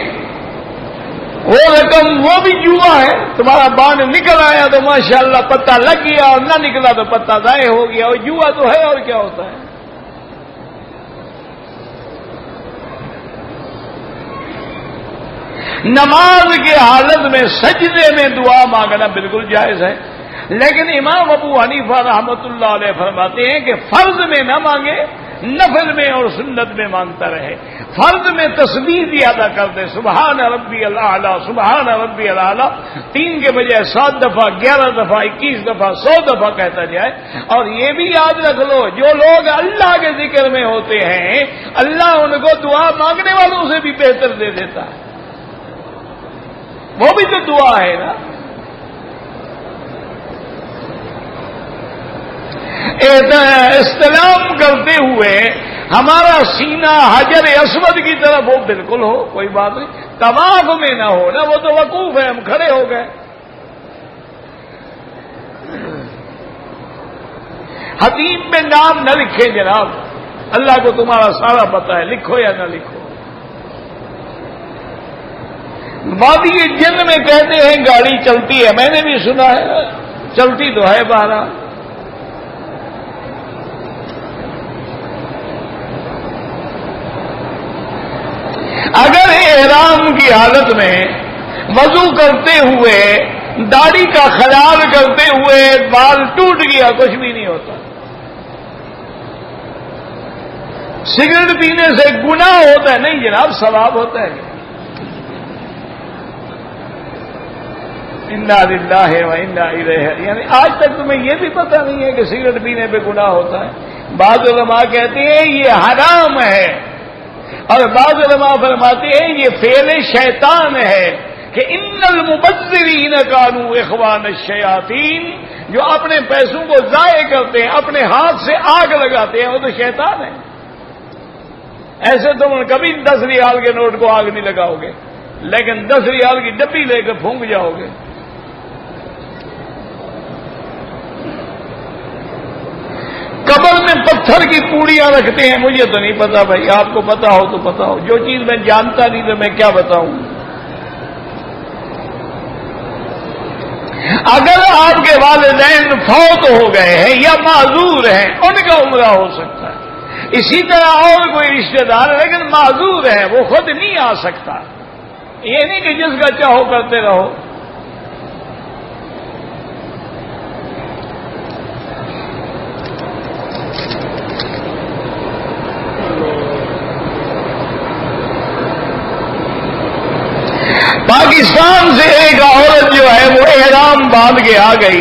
S1: وہ رقم، وہ بھی جوا ہے۔ تمہارا بانڈ نکل آیا تو ماشاءاللہ پتہ لگ گیا، اور نہ نکلا تو پتہ ضائع ہو گیا، اور جوا تو ہے، اور کیا ہوتا ہے۔ نماز کی حالت میں سجدے میں دعا مانگنا بالکل جائز ہے، لیکن امام ابو حنیفہ رحمۃ اللہ علیہ فرماتے ہیں کہ فرض میں نہ مانگے، نفل میں اور سنت میں مانگتا رہے۔ فرض میں تسبیح زیادہ کر دے، سبحان ربی الاعلی، سبحان ربی الاعلی 3 کے بجائے 7 دفعہ، 11 دفعہ، 21 دفعہ، 100 دفعہ کہتا جائے۔ اور یہ بھی یاد رکھ لو، جو لوگ اللہ کے ذکر میں ہوتے ہیں اللہ ان کو دعا مانگنے والوں سے بھی بہتر دے دیتا ہے، وہ بھی تو دعا ہے نا۔ استلام کرتے ہوئے ہمارا سینہ حجر اسود کی طرف ہو، بالکل ہو، کوئی بات نہیں، طواف میں نہ ہو نا، وہ تو وقوف ہے، ہم کھڑے ہو گئے۔ حتیم میں نام نہ لکھیں جناب، اللہ کو تمہارا سارا پتہ ہے، لکھو یا نہ لکھو۔ وادی جن میں کہتے ہیں گاڑی چلتی ہے، میں نے بھی سنا ہے، چلتی تو ہے بہرحال۔ اگر احرام کی حالت میں وضو کرتے ہوئے داڑھی کا خیال کرتے ہوئے بال ٹوٹ گیا، کچھ بھی نہیں ہوتا۔ سگریٹ پینے سے گناہ ہوتا ہے؟ نہیں جناب، ثواب ہوتا ہے۔ انا للہ و انا الیہ، یعنی آج تک تمہیں یہ بھی پتہ نہیں ہے کہ سگریٹ پینے پہ گناہ ہوتا ہے؟ بعض علماء کہتے ہیں یہ حرام ہے، اور بعض علماء فرماتے ہیں یہ فعل شیطان ہے کہ ان المبذرین کانوا اخوان الشیاطین، جو اپنے پیسوں کو ضائع کرتے ہیں، اپنے ہاتھ سے آگ لگاتے ہیں، وہ تو شیطان ہے۔ ایسے تم کبھی 10 ریال کے نوٹ کو آگ نہیں لگاؤ گے، لیکن 10 ریال کی ڈبی لے کر پھونک جاؤ گے۔ قبر میں پتھر کی پوڑیاں رکھتے ہیں، مجھے تو نہیں پتا بھائی، آپ کو پتا ہو تو پتا ہو، جو چیز میں جانتا نہیں تو میں کیا بتاؤں۔ اگر آپ کے والدین فوت ہو گئے ہیں یا معذور ہیں، ان کا عمرہ ہو سکتا ہے، اسی طرح اور کوئی رشتہ دار لیکن معذور ہے، وہ خود نہیں آ سکتا۔ یہ نہیں کہ جس کا چاہو کرتے رہو۔ پاکستان سے ایک عورت جو ہے وہ احرام باندھ کے آ گئی،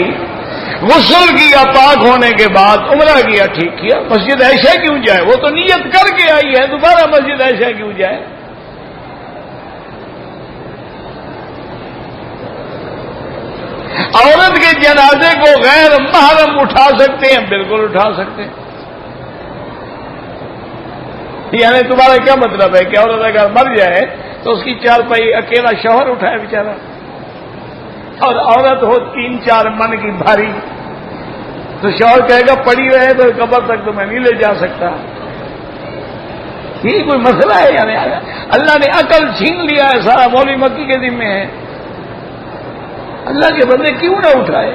S1: غسل کیا، پاک ہونے کے بعد عمرہ کیا، ٹھیک کیا، مسجد عائشہ کیوں جائے؟ وہ تو نیت کر کے آئی ہے، دوبارہ مسجد عائشہ کیوں جائے؟ عورت کے جنازے کو غیر محرم اٹھا سکتے ہیں؟ بالکل اٹھا سکتے ہیں۔ یعنی تمہارا کیا مطلب ہے کہ عورت اگر مر جائے تو اس کی چارپائی اکیلا شوہر اٹھائے بیچارہ، اور عورت ہو 3-4 من کی بھاری تو شوہر کہے گا پڑی رہے تو قبر تک تو میں نہیں لے جا سکتا۔ یہی کوئی مسئلہ ہے یعنی اللہ نے عقل چھین لیا ہے، سارا مولوی مکی کے ذمے ہے، اللہ کے بندے کیوں نہ اٹھائے؟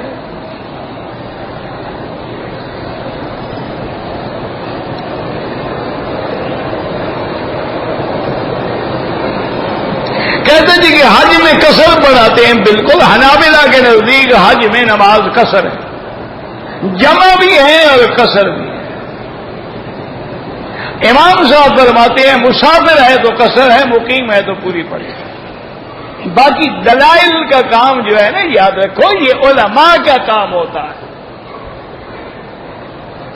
S1: کہتے جی کہ حج میں قصر پڑھاتے ہیں، بالکل حنابلہ کے نزدیک حج میں نماز قصر ہے، جمع بھی ہے اور قصر بھی ہے۔ امام صاحب فرماتے ہیں مسافر ہے تو قصر ہے، مقیم ہے تو پوری پڑے۔ باقی دلائل کا کام جو ہے نا، یاد رکھو یہ علماء کا کام ہوتا ہے۔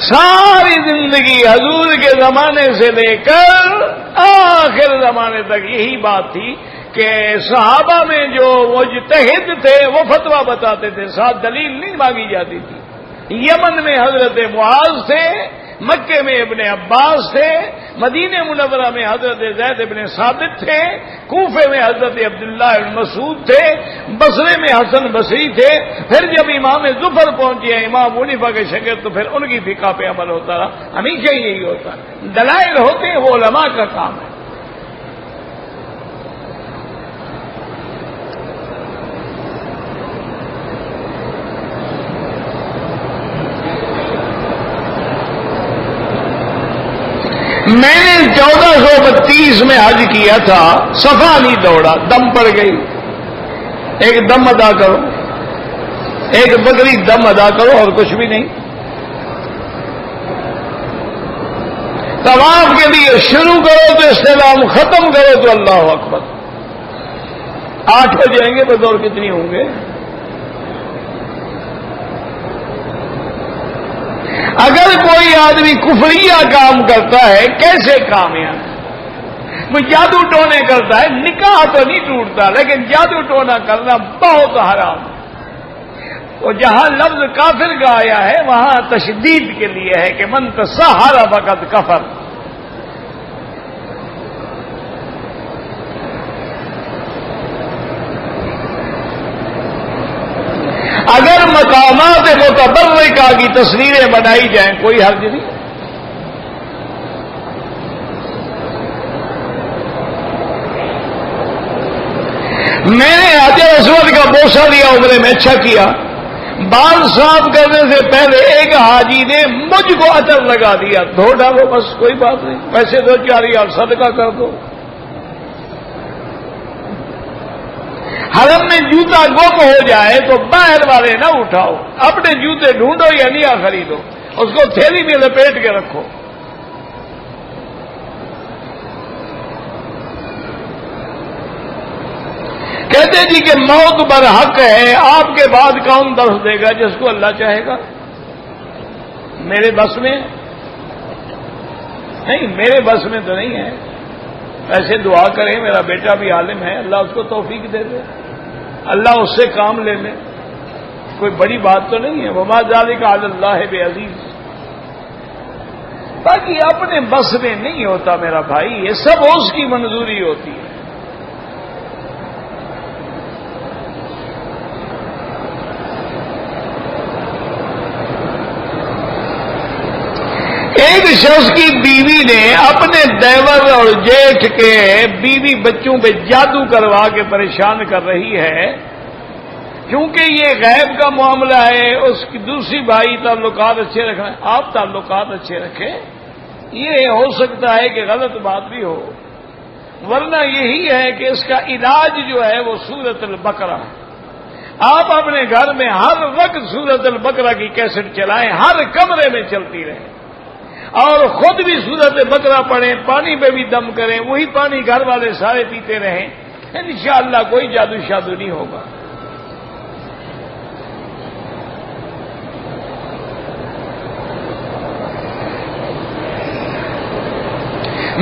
S1: ساری زندگی حضور کے زمانے سے لے کر آخر زمانے تک یہی بات تھی کہ صحابہ میں جو مجتہد تھے وہ فتویٰ بتاتے تھے، ساتھ دلیل نہیں مانگی جاتی تھی۔ یمن میں حضرت معاذ تھے، مکے میں ابن عباس تھے، مدینہ منورہ میں حضرت زید ابن ثابت تھے، کوفے میں حضرت عبداللہ بن مسعود تھے، بصرے میں حسن بصری تھے۔ پھر جب امام ظفر پہنچے امام حنیفہ کے شاگرد تو پھر ان کی فقہ پہ عمل ہوتا رہا۔ ہمیشہ یہی ہوتا ہے، دلائل ہوتے ہیں، وہ علماء کا کام ہے۔ میں نے 1432 میں حج کیا تھا، صفا نہیں دوڑا، دم پڑ گئی۔ ایک دم ادا کرو، ایک بکری دم ادا کرو اور کچھ بھی نہیں۔ طواف کے لیے شروع کرو تو استلام، ختم کرو تو اللہ اکبر۔ 8 ہو جائیں گے بس، اور کتنی ہوں گے؟ اگر کوئی آدمی کفریہ کام کرتا ہے، کیسے کامیاب؟ وہ جادو ٹونے کرتا ہے، نکاح تو نہیں ٹوٹتا لیکن جادو ٹونا کرنا بہت حرام ہے۔ اور جہاں لفظ کافر کا آیا ہے وہاں تشدید کے لیے ہے کہ من تسحر فقد کفر۔ اگر مقامات متبرکہ کی تصویریں بنائی جائیں کوئی حرج نہیں۔ میں نے حجر اسود کا بوسہ لیا، عمرے میں اچھا کیا۔ بال صاف کرنے سے پہلے ایک حاجی نے مجھ کو عطر لگا دیا، دھو ڈالو بس، کوئی بات نہیں، پیسے دو 4000 صدقہ کر دو۔ حرم میں جوتا گم ہو جائے تو باہر والے نہ اٹھاؤ، اپنے جوتے ڈھونڈو یا نیا خریدو، اس کو تھیلی میں لپیٹ کے رکھو۔ کہتے جی کہ موت برحق ہے، آپ کے بعد کون درس دے گا؟ جس کو اللہ چاہے گا۔ میرے بس میں نہیں، میرے بس میں تو نہیں ہے۔ ایسے دعا کریں میرا بیٹا بھی عالم ہے، اللہ اس کو توفیق دے دے، اللہ اس سے کام لے لے، کوئی بڑی بات تو نہیں ہے۔ وما ذالک علی اللہ بعزیز۔ باقی اپنے بس میں نہیں ہوتا میرا بھائی، یہ سب اس کی منظوری ہوتی ہے۔ ایک شخص کی بیوی نے اپنے دیور اور جیٹھ کے بیوی بچوں پہ جادو کروا کے پریشان کر رہی ہے۔ کیونکہ یہ غیب کا معاملہ ہے، اس کی دوسری بھائی تعلقات اچھے رکھنا، آپ تعلقات اچھے رکھیں۔ یہ ہو سکتا ہے کہ غلط بات بھی ہو، ورنہ یہی ہے کہ اس کا علاج جو ہے وہ سورۃ البقرہ ہے۔ آپ اپنے گھر میں ہر وقت سورۃ البقرہ کی کیسٹ چلائیں، ہر کمرے میں چلتی رہے، اور خود بھی سورۃ بقرہ پڑھیں، پانی پہ بھی دم کریں، وہی پانی گھر والے سارے پیتے رہیں، انشاءاللہ کوئی جادو شادو نہیں ہوگا۔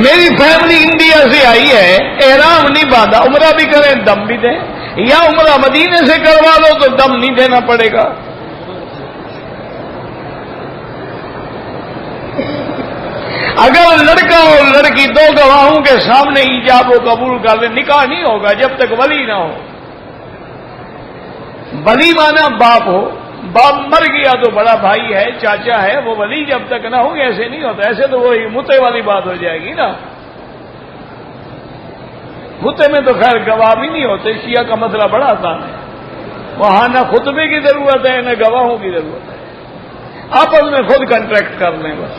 S1: میری فیملی انڈیا سے آئی ہے، احرام نہیں باندھا، عمرہ بھی کریں دم بھی دیں، یا عمرہ مدینے سے کروا لو تو دم نہیں دینا پڑے گا۔ اگر لڑکا اور لڑکی دو گواہوں کے سامنے ایجاب و قبول کر لیں، نکاح نہیں ہوگا جب تک ولی نہ ہو۔ ولی مانا باپ ہو، باپ مر گیا تو بڑا بھائی ہے، چاچا ہے، وہ ولی جب تک نہ ہو ایسے نہیں ہوتا، ایسے تو وہی متے والی بات ہو جائے گی نا۔ خطبے میں تو خیر گواہ بھی نہیں ہوتے، شیعہ کا مسئلہ بڑا آسان ہے، وہاں نہ خطبے کی ضرورت ہے نہ گواہوں کی ضرورت ہے، آپس میں خود کنٹریکٹ کر لیں بس۔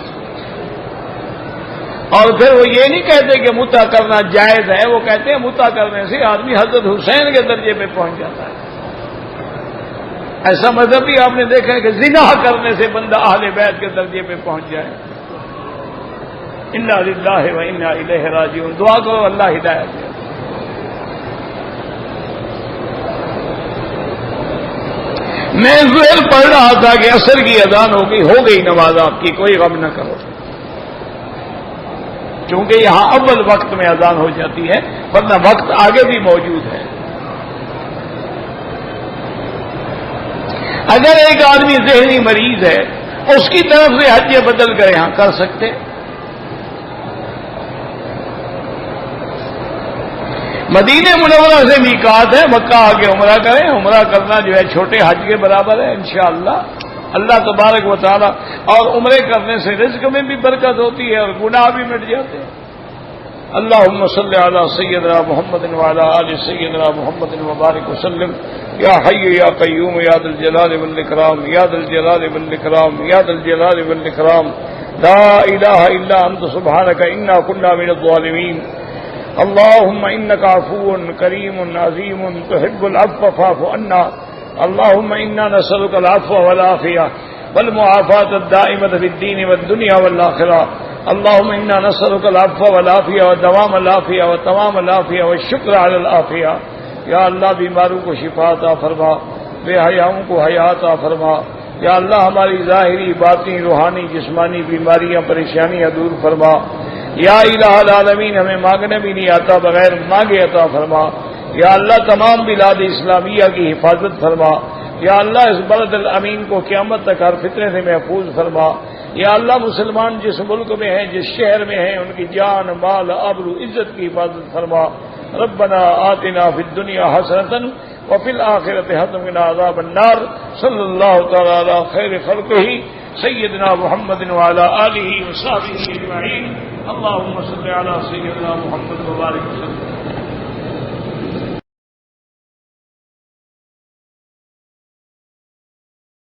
S1: اور پھر وہ یہ نہیں کہتے کہ متع کرنا جائز ہے، وہ کہتے ہیں متع کرنے سے آدمی حضرت حسین کے درجے پہ پہنچ جاتا ہے۔ ایسا مذہب بھی آپ نے دیکھا ہے کہ زنا کرنے سے بندہ اہل بیت کے درجے پہ پہنچ جائے۔ انا للہ و انا الیہ راجعون، دعا کرو اللہ ہدایت دے۔ میں زہر پڑھ رہا تھا کہ عصر کی اذان ہو گئی نماز آپ کی، کوئی غم نہ کرو، چونکہ یہاں اول وقت میں اذان ہو جاتی ہے، ورنہ وقت آگے بھی موجود ہے۔ اگر ایک آدمی ذہنی مریض ہے، اس کی طرف سے حج بدل کر یہاں کر سکتے۔ مدینہ منورہ سے میقات ہے، مکہ آ کے عمرہ کریں، عمرہ کرنا جو ہے چھوٹے حج کے برابر ہے انشاءاللہ، اللہ تبارک و تعالی، اور عمرے کرنے سے رزق میں بھی برکت ہوتی ہے اور گناہ بھی مٹ جاتے ہیں۔ اللہم صلی علی سیدنا محمد وعلی آل سیدنا محمد وبارک وسلم، یا حی یا قیوم یا ذا الجلال والاکرام، یا ذا الجلال والاکرام، یا ذا الجلال والاکرام، لا الہ الا انت سبحانک انا کنا من الظالمین۔ اللهم إنك عفو كريم عظيم تحب العفو فاعف عنا، اللهم إنا نسألك العفو والعافية والمعافاة الدائمة في الدين والدنيا والآخرة، اللهم إنا نسألك العفو والعافية ودوام العافية وتمام العافية والشكر على العافية۔ یا اللہ بیماروں کو شفا عطا فرما، بے حیاؤں کو حیا عطا فرما، یا اللہ ہماری ظاہری باطنی روحانی جسمانی بیماریاں پریشانیاں دور فرما، یا الہ العالمین ہمیں مانگنے بھی نہیں آتا، بغیر مانگے عطا فرما، یا اللہ تمام بلاد اسلامیہ کی حفاظت فرما، یا اللہ اس بلد الامین کو قیامت تک ہر فتنے سے محفوظ فرما، یا اللہ مسلمان جس ملک میں ہیں جس شہر میں ہیں ان کی جان مال آبرو عزت کی حفاظت فرما۔ ربنا آتنا فی الدنیا حسنۃ وفی الآخرۃ حسنۃ وقنا عذاب النار۔ صلی اللہ تعالی علی خیر خلقہ سیدنا محمد وعلی آلہ وصحبہ اجمعین۔ اللهم صل على سيدنا محمد وبارك وسلم۔